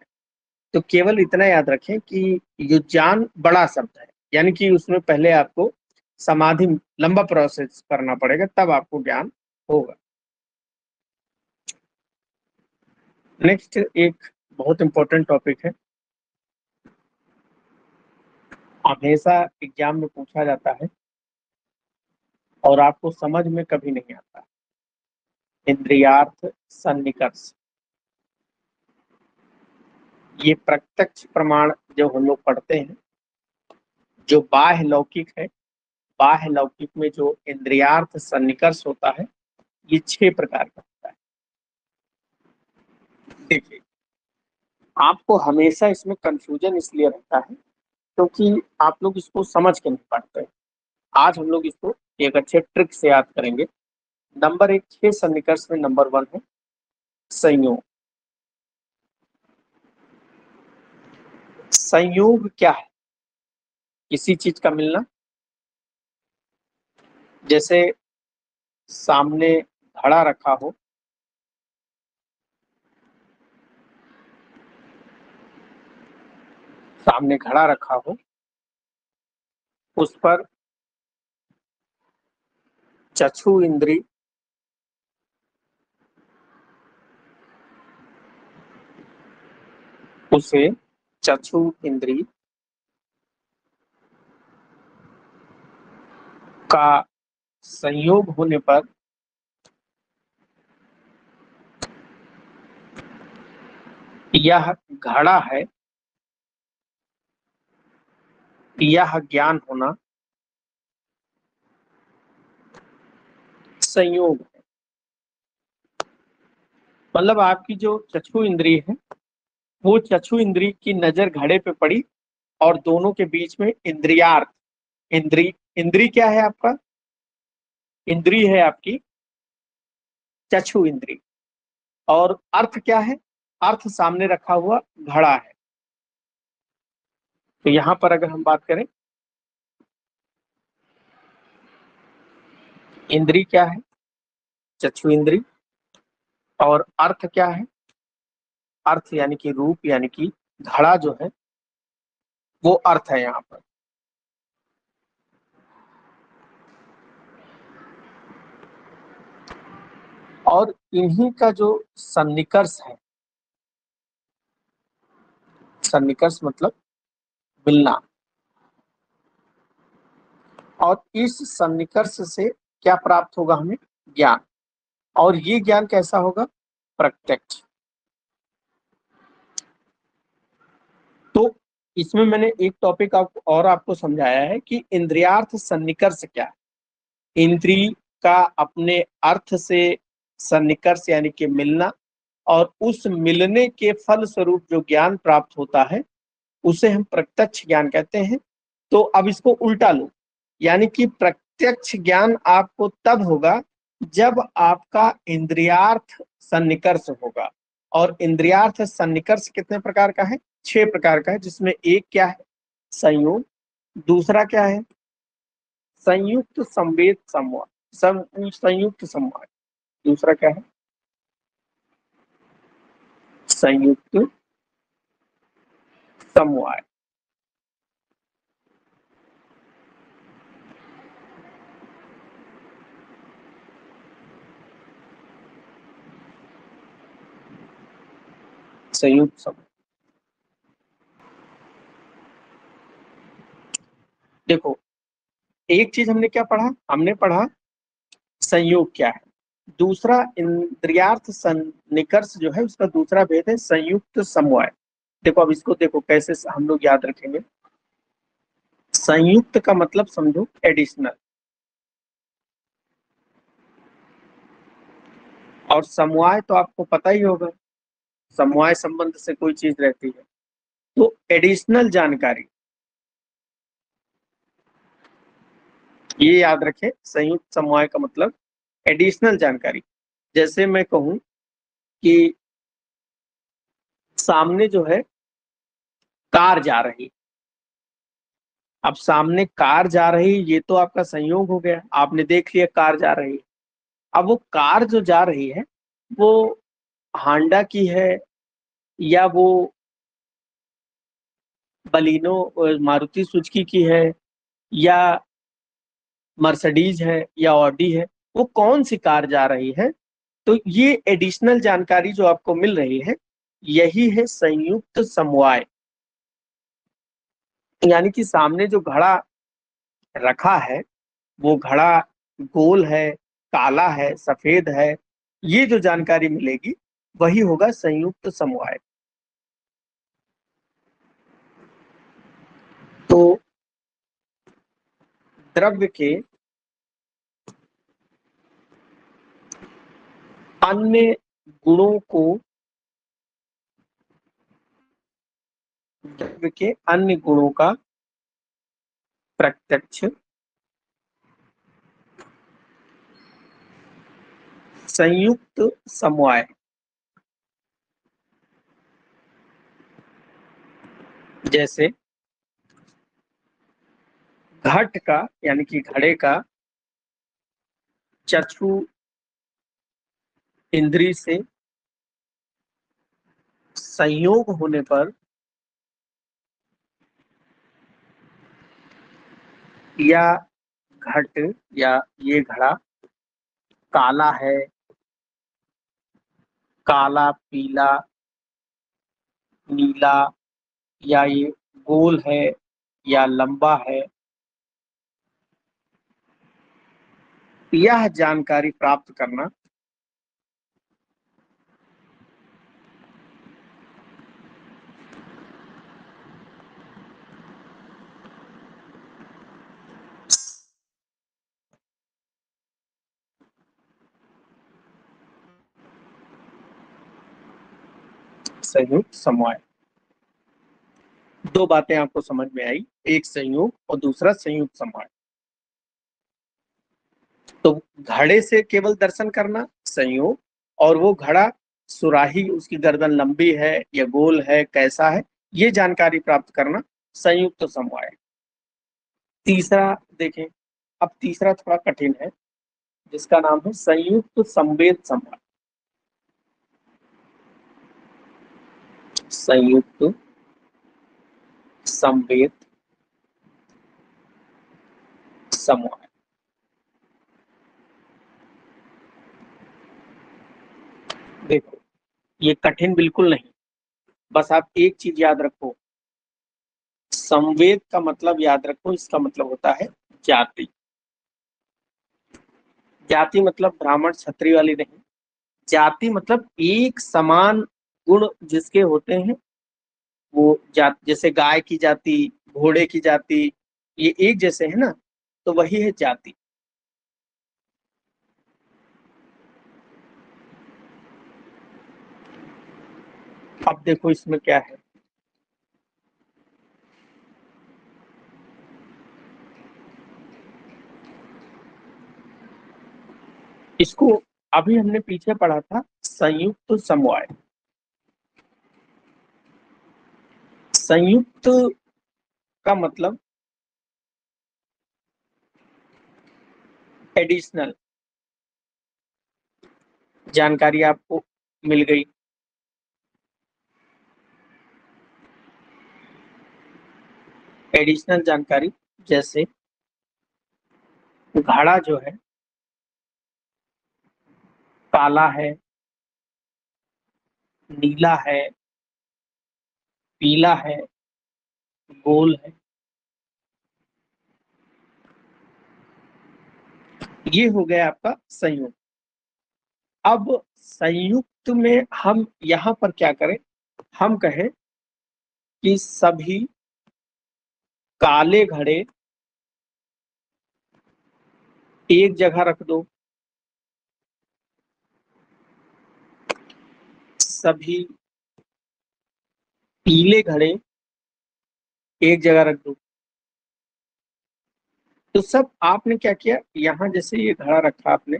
तो केवल इतना याद रखें कि युगजान बड़ा शब्द है, यानी कि उसमें पहले आपको समाधि, लंबा प्रोसेस करना पड़ेगा, तब आपको ज्ञान होगा। नेक्स्ट एक बहुत इंपॉर्टेंट टॉपिक है, हमेशा एग्जाम में पूछा जाता है और आपको समझ में कभी नहीं आता, इंद्रियार्थ सन्निकर्ष। ये प्रत्यक्ष प्रमाण जो हम लोग पढ़ते हैं, जो बाह्य लौकिक है, बाह्य लौकिक में जो इंद्रियार्थ सन्निकर्ष होता है, ये 6 प्रकार का होता है। देखिए, आपको हमेशा इसमें कंफ्यूजन इसलिए रहता है क्योंकि आप लोग इसको समझ के नहीं पढ़ते हैं। आज हम लोग इसको एक अच्छे ट्रिक से याद करेंगे। नंबर एक, 6 सन्निकर्ष में नंबर 1 है संयोग। संयोग क्या है? किसी चीज का मिलना। जैसे सामने घड़ा रखा हो, सामने घड़ा रखा हो, उस पर चक्षु इंद्री उसे चक्षु इंद्री का संयोग होने पर यह घड़ा है, यह ज्ञान होना संयोग है। मतलब आपकी जो चक्षु इंद्री है, वो चक्षु इंद्री की नजर घड़े पे पड़ी और दोनों के बीच में इंद्रियार्थ, इंद्री, इंद्री क्या है आपका? इंद्री है आपकी चक्षु इंद्री। और अर्थ क्या है? अर्थ सामने रखा हुआ घड़ा है। तो यहां पर अगर हम बात करें, इंद्री क्या है? चक्षु इंद्री। और अर्थ क्या है? अर्थ यानी कि रूप, यानी कि घड़ा जो है वो अर्थ है यहाँ पर। और इन्हीं का जो सन्निकर्ष है, सन्निकर्ष मतलब मिलना, और इस सन्निकर्ष से क्या प्राप्त होगा हमें? ज्ञान। और ये ज्ञान कैसा होगा? प्रत्यक्ष। तो इसमें मैंने एक टॉपिक और आपको समझाया है कि इंद्रियार्थ सन्निकर्ष क्या है। इंद्री का अपने अर्थ से सन्निकर्ष यानी कि मिलना, और उस मिलने के फल स्वरूप जो ज्ञान प्राप्त होता है उसे हम प्रत्यक्ष ज्ञान कहते हैं। तो अब इसको उल्टा लो, यानी कि प्रत्यक्ष ज्ञान आपको तब होगा जब आपका इंद्रियार्थ सन्निकर्ष होगा। और इंद्रियार्थ सन्निकर्ष कितने प्रकार का है? 6 प्रकार का है, जिसमें एक क्या है? संयोग। दूसरा क्या है? संयुक्त संवेद संवाद, संयुक्त संवाद। दूसरा क्या है? संयुक्त समवाय। संयुक्त समवाय। देखो, एक चीज हमने क्या पढ़ा? हमने पढ़ा संयोग क्या है। दूसरा, इंद्रियार्थ सन्निकर्ष जो है उसका दूसरा भेद है संयुक्त समवाय। देखो, अब इसको देखो कैसे हम लोग याद रखेंगे। संयुक्त का मतलब समझो एडिशनल, और समवाय तो आपको पता ही होगा, समवाय संबंध से कोई चीज रहती है। तो एडिशनल जानकारी, ये याद रखें, संयुक्त समवाय का मतलब एडिशनल जानकारी। जैसे मैं कहूं कि सामने जो है कार जा रही, अब सामने कार जा रही, ये तो आपका संयोग हो गया, आपने देख लिया कार जा रही। अब वो कार जो जा रही है वो हांडा की है, या वो बलिनो मारुति सुजुकी की है, या मर्सिडीज है, या ऑडी है, वो कौन सी कार जा रही है? तो ये एडिशनल जानकारी जो आपको मिल रही है, यही है संयुक्त समवाय। यानी कि सामने जो घड़ा रखा है, वो घड़ा गोल है, काला है, सफेद है, ये जो जानकारी मिलेगी वही होगा संयुक्त समवाय। तो द्रव्य के अन्य गुणों को, द्रव्य के अन्य गुणों का प्रत्यक्ष संयुक्त समवाय, जैसे घट का यानी कि घड़े का चक्षु इंद्री से संयोग होने पर या घट या ये घड़ा काला है, काला, पीला, नीला, या ये गोल है या लंबा है, यह जानकारी प्राप्त करना संयुक्त समवाय। दो बातें आपको समझ में आई, एक संयोग और दूसरा संयुक्त समवाय। तो घड़े से केवल दर्शन करना संयोग, और वो घड़ा सुराही, उसकी गर्दन लंबी है या गोल है, कैसा है, ये जानकारी प्राप्त करना संयुक्त समवाय। तीसरा देखें, अब तीसरा थोड़ा कठिन है, जिसका नाम है संयुक्त संवेद समवाय। संयुक्त संवेद समवाय। देखो, ये कठिन बिल्कुल नहीं, बस आप एक चीज याद रखो, संवेद का मतलब याद रखो, इसका मतलब होता है जाति। जाति मतलब ब्राह्मण क्षत्रिय वाली नहीं, जाति मतलब एक समान गुण जिसके होते हैं वो जाति। जैसे गाय की जाति, घोड़े की जाति, ये एक जैसे है ना, तो वही है जाति। अब देखो इसमें क्या है, इसको अभी हमने पीछे पढ़ा था संयुक्त समवाय। संयुक्त का मतलब एडिशनल जानकारी आपको मिल गई। एडिशनल जानकारी, जैसे घड़ा जो है काला है, नीला है, पीला है, गोल है, ये हो गया आपका संयुक्त। अब संयुक्त में हम यहां पर क्या करें, हम कहें कि सभी काले घड़े एक जगह रख दो, सभी पीले घड़े एक जगह रख दो। तो सब आपने क्या किया, यहां जैसे ये घड़ा रखा आपने,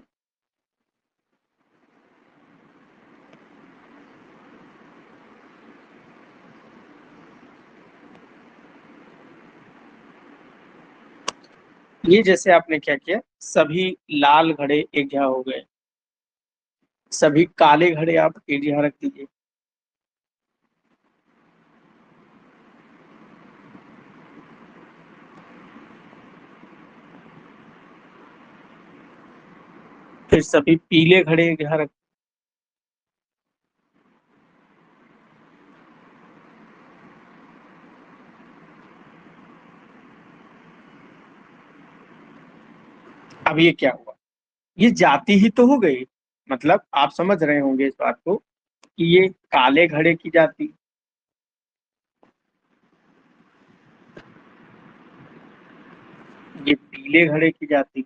ये जैसे आपने क्या किया, सभी लाल घड़े एक जगह हो गए, सभी काले घड़े आप एक जगह रख दीजिए। फिर सभी पीले घड़े एक जगह रख, अब ये क्या हुआ, ये जाति ही तो हो गई। मतलब आप समझ रहे होंगे इस बात को कि ये काले घड़े की जाति, ये पीले घड़े की जाति।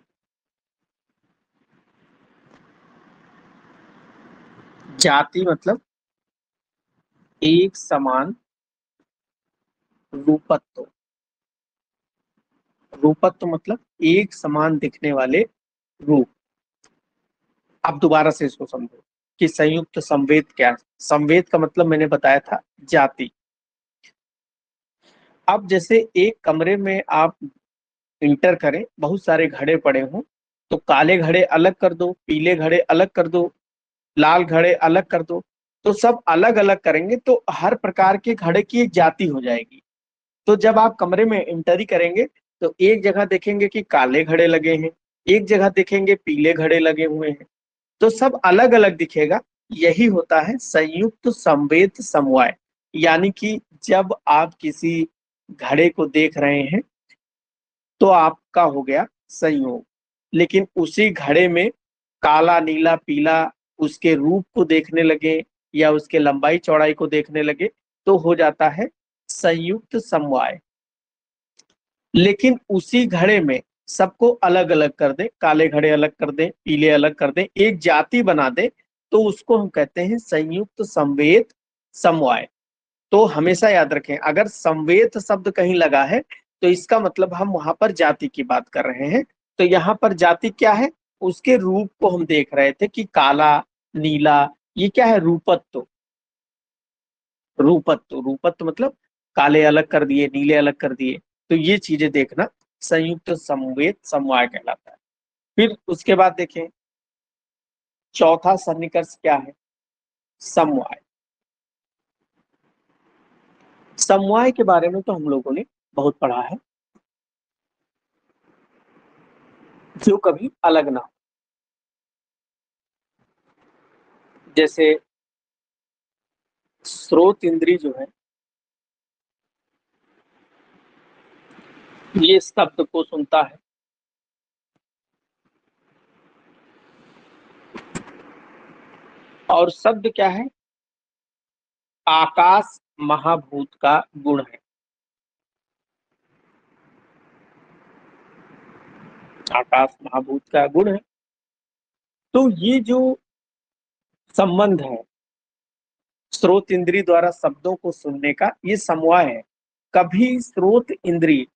जाति मतलब एक समान रूपत्व, रूपत्व मतलब एक समान दिखने वाले रूप। अब दोबारा से इसको समझो कि संयुक्त संवेद क्या है। संवेद का मतलब मैंने बताया था जाति। अब जैसे एक कमरे में आप इंटर करें, बहुत सारे घड़े पड़े हों, तो काले घड़े अलग कर दो, पीले घड़े अलग कर दो, लाल घड़े अलग कर दो, तो सब अलग अलग करेंगे तो हर प्रकार के घड़े की एक जाति हो जाएगी। तो जब आप कमरे में एंट्री करेंगे तो एक जगह देखेंगे कि काले घड़े लगे हैं, एक जगह देखेंगे पीले घड़े लगे हुए हैं, तो सब अलग अलग दिखेगा। यही होता है संयुक्त संवेद समवाय। यानी कि जब आप किसी घड़े को देख रहे हैं तो आपका हो गया संयोग, लेकिन उसी घड़े में काला नीला पीला उसके रूप को देखने लगे या उसके लंबाई चौड़ाई को देखने लगे तो हो जाता है संयुक्त समवाय। लेकिन उसी घड़े में सबको अलग अलग कर दे, काले घड़े अलग कर दे, पीले अलग कर दे, एक जाति बना दे, तो उसको हम कहते हैं संयुक्त संवेद समवाय। तो हमेशा याद रखें, अगर संवेद शब्द कहीं लगा है तो इसका मतलब हम वहां पर जाति की बात कर रहे हैं। तो यहाँ पर जाति क्या है, उसके रूप को हम देख रहे थे कि काला नीला, ये क्या है, रूपत्व। रूपत्व रूपत्व मतलब काले अलग कर दिए, नीले अलग कर दिए, तो ये चीजें देखना संयुक्त संवेद समवाय कहलाता है। फिर उसके बाद देखें चौथा सन्निकर्ष क्या है, समवाय। समवाय के बारे में तो हम लोगों ने बहुत पढ़ा है, जो कभी अलग ना हो। जैसे स्रोत इंद्री जो है, ये शब्द को सुनता है, और शब्द क्या है, आकाश महाभूत का गुण है। आकाश महाभूत का गुण है। तो ये जो संबंध है स्रोत इंद्री द्वारा शब्दों को सुनने का, ये समवाय है। कभी स्रोत इंद्री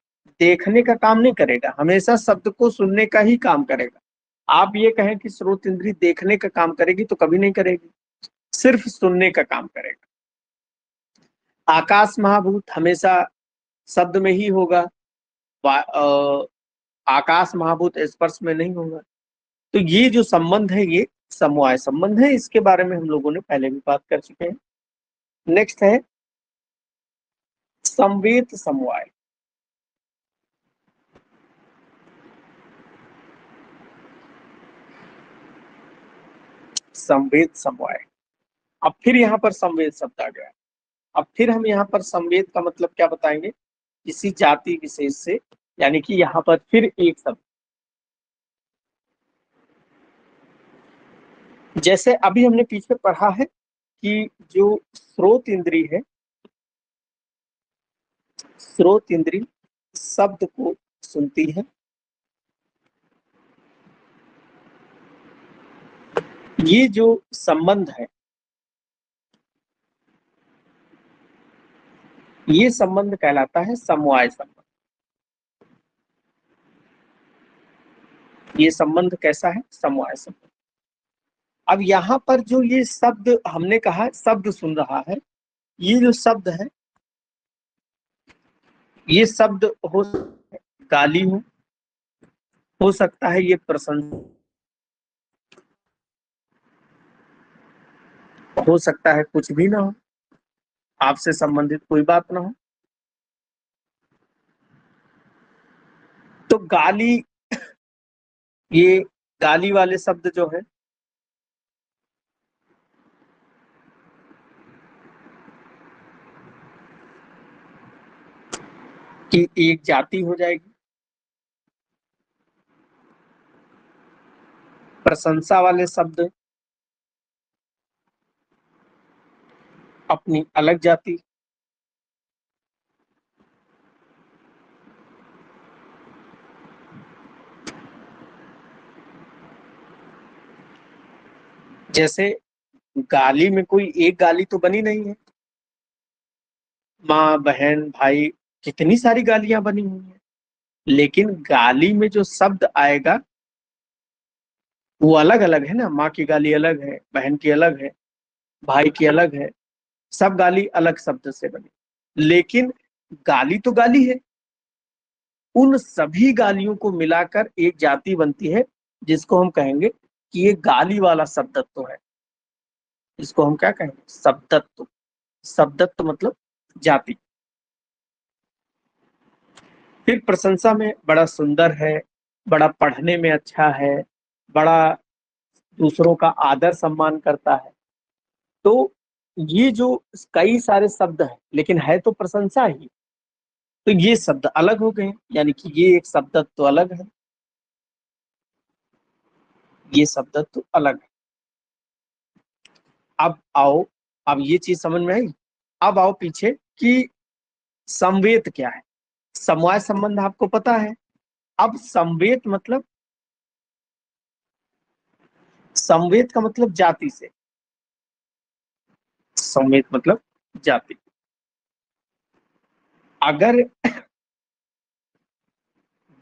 देखने का काम नहीं करेगा, हमेशा शब्द को सुनने का ही काम करेगा। आप ये कहें कि स्रोत इंद्री देखने का काम करेगी तो कभी नहीं करेगी, सिर्फ सुनने का काम करेगा। आकाश महाभूत हमेशा शब्द में ही होगा, आकाश महाभूत स्पर्श में नहीं होगा। तो ये जो संबंध है ये समवाय संबंध है, इसके बारे में हम लोगों ने पहले भी बात कर चुके हैं। नेक्स्ट है संवेद समवाय। संवेद समवाय, अब फिर यहाँ पर संवेद शब्द आ गया। अब फिर हम यहाँ पर संवेद का मतलब क्या बताएंगे, किसी जाति विशेष से, यानी कि यहाँ पर फिर एक शब्द, जैसे अभी हमने पीछे पढ़ा है कि जो स्रोत इंद्री है, स्रोत इंद्री शब्द को सुनती है। ये जो संबंध है, ये संबंध कहलाता है समवाय संबंध। ये संबंध कैसा है, समवाय संबंध। अब यहाँ पर जो ये शब्द हमने कहा शब्द सुन रहा है, ये जो शब्द है, ये शब्द हो गाली हो सकता है ये प्रशंसा, हो सकता है कुछ भी ना हो, आपसे संबंधित कोई बात ना हो। तो गाली, ये गाली वाले शब्द जो है, कि एक जाति हो जाएगी। प्रशंसा वाले शब्द अपनी अलग जाति। जैसे गाली में कोई एक गाली तो बनी नहीं है, माँ बहन भाई कितनी सारी गालियां बनी हुई हैं, लेकिन गाली में जो शब्द आएगा वो अलग अलग है ना, माँ की गाली अलग है, बहन की अलग है, भाई की अलग है, सब गाली अलग शब्द से बनी, लेकिन गाली तो गाली है। उन सभी गालियों को मिलाकर एक जाति बनती है, जिसको हम कहेंगे कि ये गाली वाला शब्दत्व है। इसको हम क्या कहेंगे? शब्दत्व। शब्दत्व मतलब जाति। फिर प्रशंसा में बड़ा सुंदर है, बड़ा पढ़ने में अच्छा है, बड़ा दूसरों का आदर सम्मान करता है। तो ये जो कई सारे शब्द हैं, लेकिन है तो प्रशंसा ही। तो ये शब्द अलग हो गए, यानी कि ये एक शब्दत्व तो अलग है, ये शब्दत्व तो अलग है। अब आओ, अब ये चीज समझ में आई। अब आओ पीछे कि समवेत क्या है। समवाय संबंध आपको पता है। अब समवेत मतलब, समवेत का मतलब जाति से, समवेत मतलब जाति। अगर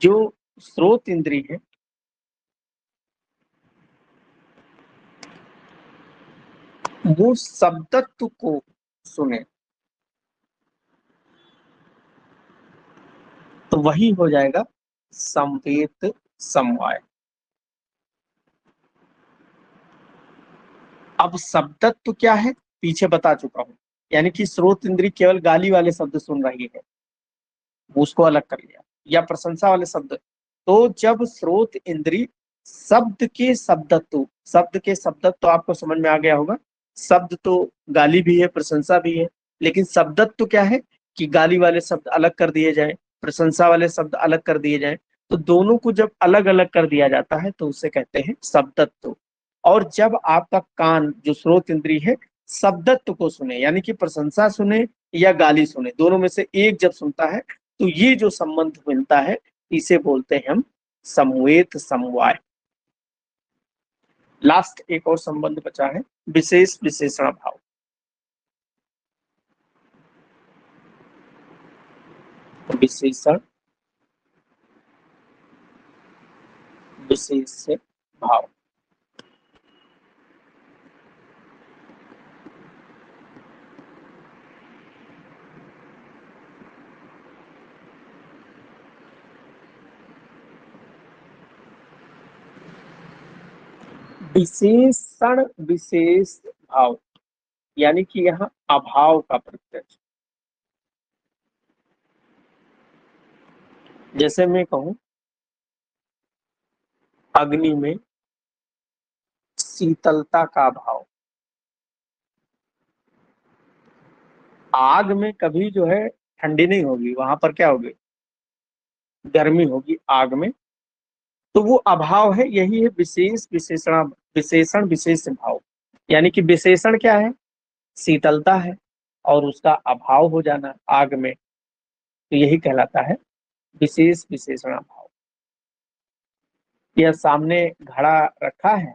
जो स्रोत इंद्री है वो शब्दत्व को सुने, तो वही हो जाएगा समवेत समवाय। अब शब्दत्व क्या है पीछे बता चुका हूं, यानी कि स्रोत इंद्री केवल गाली वाले शब्द सुन रही है, उसको अलग कर लिया, या प्रशंसा वाले शब्द। तो जब स्रोत इंद्री शब्द के शब्दत्व, शब्द के शब्दत्व तो आपको समझ में आ गया होगा। शब्द तो गाली भी है, प्रशंसा भी है, लेकिन शब्दत्व क्या है कि गाली वाले शब्द अलग कर दिए जाए, प्रशंसा वाले शब्द अलग कर दिए जाए। तो दोनों को जब अलग अलग कर दिया जाता है तो उसे कहते हैं शब्दत्व। और जब आपका कान जो स्रोत इंद्री है शब्दत्व को सुने, यानी कि प्रशंसा सुने या गाली सुने, दोनों में से एक जब सुनता है, तो ये जो संबंध मिलता है इसे बोलते हैं हम समवेत समवाय। लास्ट एक और संबंध बचा है, विशेष विशेषण भाव। विशेषण विशेष भाव। विशेषण विशेष भाव, यानी कि यहाँ अभाव का प्रत्यक्ष। जैसे मैं कहूं अग्नि में शीतलता का अभाव, आग में कभी जो है ठंडी नहीं होगी, वहां पर क्या होगी? गर्मी होगी आग में। तो वो अभाव है, यही है विशेष विशेषण, विशेषण विशेष भाव। यानी कि विशेषण क्या है? शीतलता है, और उसका अभाव हो जाना आग में, तो यही कहलाता है विशेष विशेषण भाव। यह सामने घड़ा रखा है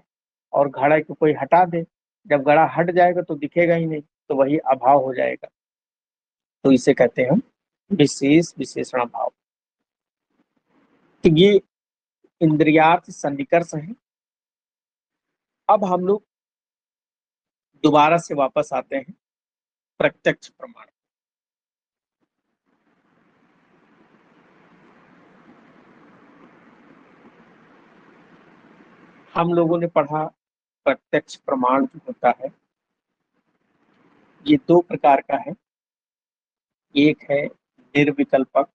और घड़ा को कोई हटा दे, जब घड़ा हट जाएगा तो दिखेगा ही नहीं, तो वही अभाव हो जाएगा। तो इसे कहते हैं हम विशेष विशेषण भाव। तो ये इंद्रियार्थ सन्निकर्ष है। अब हम लोग दोबारा से वापस आते हैं प्रत्यक्ष प्रमाण। हम लोगों ने पढ़ा प्रत्यक्ष प्रमाण जो होता है ये दो प्रकार का है। एक है निर्विकल्पक।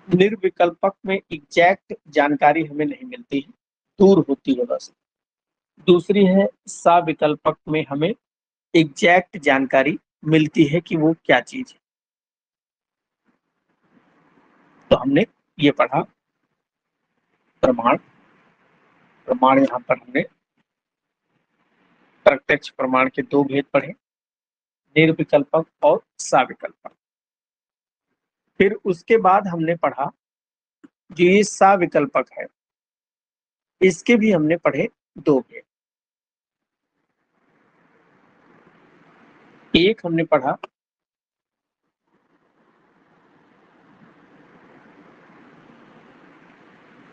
निर्विकल्पक में एग्जैक्ट जानकारी हमें नहीं मिलती है, दूर होती है बस। दूसरी है सविकल्पक में हमें एग्जैक्ट जानकारी मिलती है कि वो क्या चीज है। तो हमने ये पढ़ा प्रमाण। प्रमाण यहाँ पर हमने प्रत्यक्ष प्रमाण के दो भेद पढ़े, निर्विकल्पक और सविकल्पक। फिर उसके बाद हमने पढ़ा जो ये सविकल्पक है, इसके भी हमने पढ़े दो भेद। एक हमने पढ़ा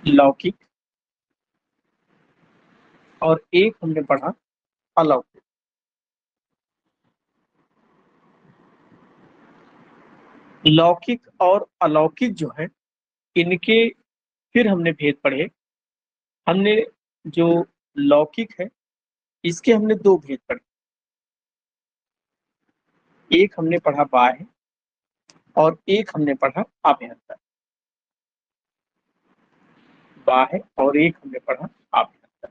लौकिक और एक हमने पढ़ा अलौकिक। लौकिक और अलौकिक जो है, इनके फिर हमने भेद पढ़े। हमने जो लौकिक है, इसके हमने दो भेद पढ़े। एक हमने पढ़ा बाह्य और एक हमने पढ़ा आभ्यंतर। बाह्य और एक हमने पढ़ा आभ्यंतर।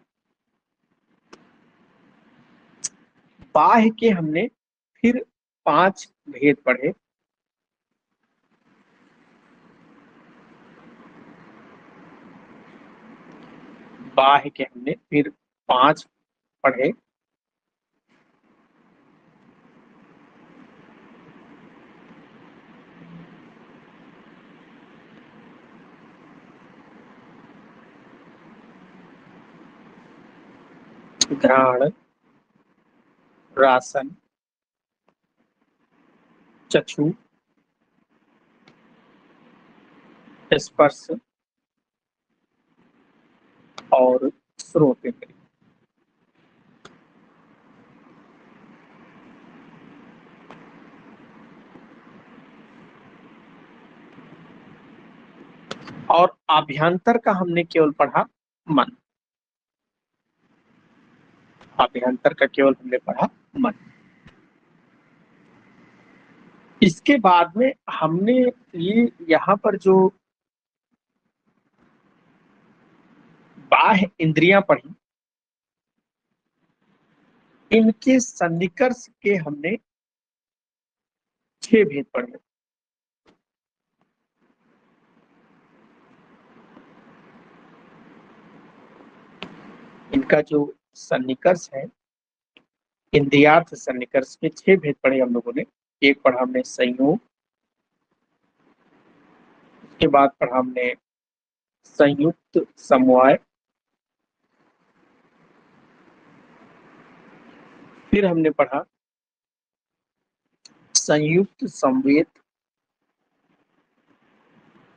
बाह्य के हमने फिर 5 भेद पढ़े। बाह्य के हमने फिर 5 पढ़े। घ्राण, रासन, चक्षु, स्पर्श और श्रोत इंद्रिय। और आभ्यंतर का हमने केवल पढ़ा मन। आभ्यंतर का केवल हमने पढ़ा मन। इसके बाद में हमने ये यहाँ पर जो बाह्य इंद्रियां पढ़ी, इनके सन्निकर्ष के हमने 6 भेद पढ़े। इनका जो सन्निकर्ष है, इंद्रियार्थ सन्निकर्ष के 6 भेद पढ़े हम लोगों ने। एक पढ़ा हमने संयोग, उसके बाद पढ़ा हमने संयुक्त समवाय, फिर हमने पढ़ा संयुक्त संवेद,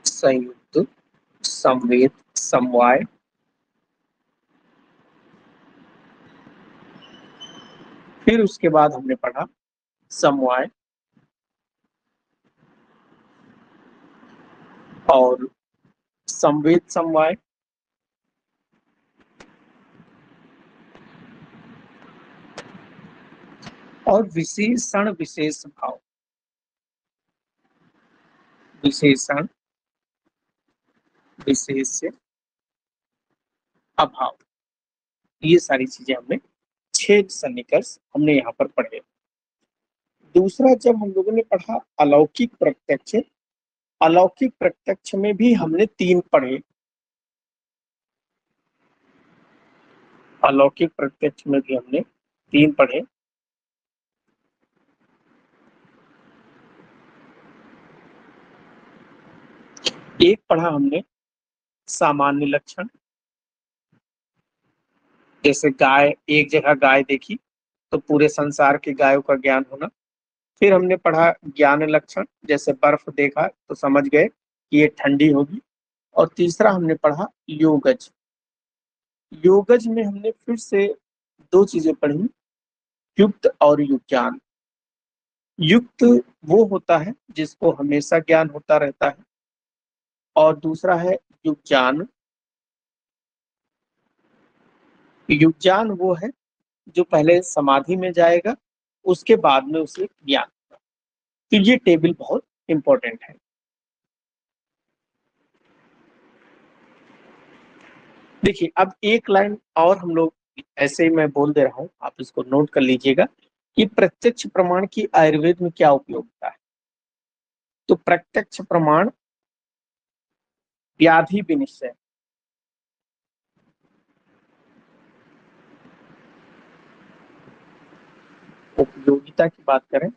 संयुक्त संवेद समवाय, फिर उसके बाद हमने पढ़ा समवाय और संवेद समवाय, और विशेषण विशेष भाव। विशेषण विशेष अभाव, ये सारी चीजें हमने 6 सन्निकर्ष हमने यहाँ पर पढ़े। दूसरा, जब हम लोगों ने पढ़ा अलौकिक प्रत्यक्ष, अलौकिक प्रत्यक्ष में भी हमने 3 पढ़े। अलौकिक प्रत्यक्ष में भी हमने 3 पढ़े। एक पढ़ा हमने सामान्य लक्षण, जैसे गाय, एक जगह गाय देखी तो पूरे संसार की गायों का ज्ञान होना। फिर हमने पढ़ा ज्ञान लक्षण, जैसे बर्फ देखा तो समझ गए कि ये ठंडी होगी। और तीसरा हमने पढ़ा योगज। योगज में हमने फिर से 2 चीजें पढ़ी, युक्त और युज्ञान। युक्त वो होता है जिसको हमेशा ज्ञान होता रहता है, और दूसरा है युज्ञान। युज्ञान वो है जो पहले समाधि में जाएगा, उसके बाद में उसे ज्ञान। तो ये टेबल बहुत इंपॉर्टेंट है। देखिए, अब एक लाइन और हम लोग ऐसे ही मैं बोल दे रहा हूँ, आप इसको नोट कर लीजिएगा कि प्रत्यक्ष प्रमाण की आयुर्वेद में क्या उपयोगिता है। तो प्रत्यक्ष प्रमाण व्याधि विनिश्चय, उपयोगिता की बात करें,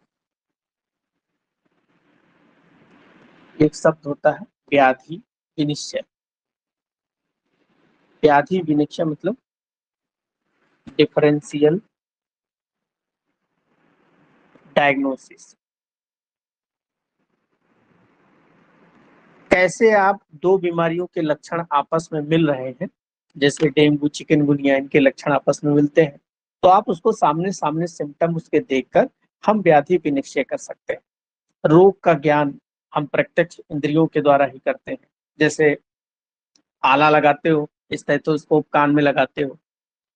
एक शब्द होता है व्याधि विनिश्चय। व्याधि विनिश्चय मतलब डिफरेंशियल डायग्नोसिस। कैसे आप दो बीमारियों के लक्षण आपस में मिल रहे हैं, जैसे डेंगू चिकनगुनिया, इनके लक्षण आपस में मिलते हैं, तो आप उसको सामने सामने सिम्टम उसके देखकर हम व्याधि भी निश्चय कर सकते हैं। रोग का ज्ञान हम प्रत्यक्ष इंद्रियों के द्वारा ही करते हैं। जैसे आला लगाते हो, स्टेथोस्कोप कान में लगाते हो,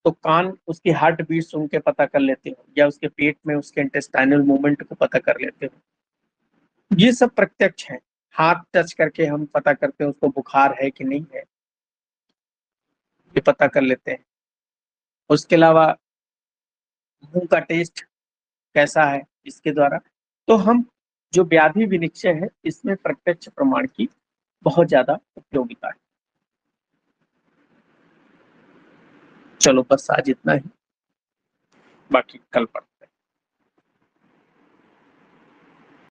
तो कान उसकी हार्ट बीट सुन के पता कर लेते हो, या उसके पेट में उसके इंटेस्टाइनल मूवमेंट को पता कर लेते हो। ये सब प्रत्यक्ष है। हाथ टच करके हम पता करते हैं उसको बुखार है कि नहीं है, ये पता कर लेते हैं। उसके अलावा मुंह का टेस्ट कैसा है, इसके द्वारा। तो हम जो व्याधि विनिश्चय है, इसमें प्रत्यक्ष प्रमाण की बहुत ज्यादा उपयोगिता है। चलो बस आज इतना ही, बाकी कल पर।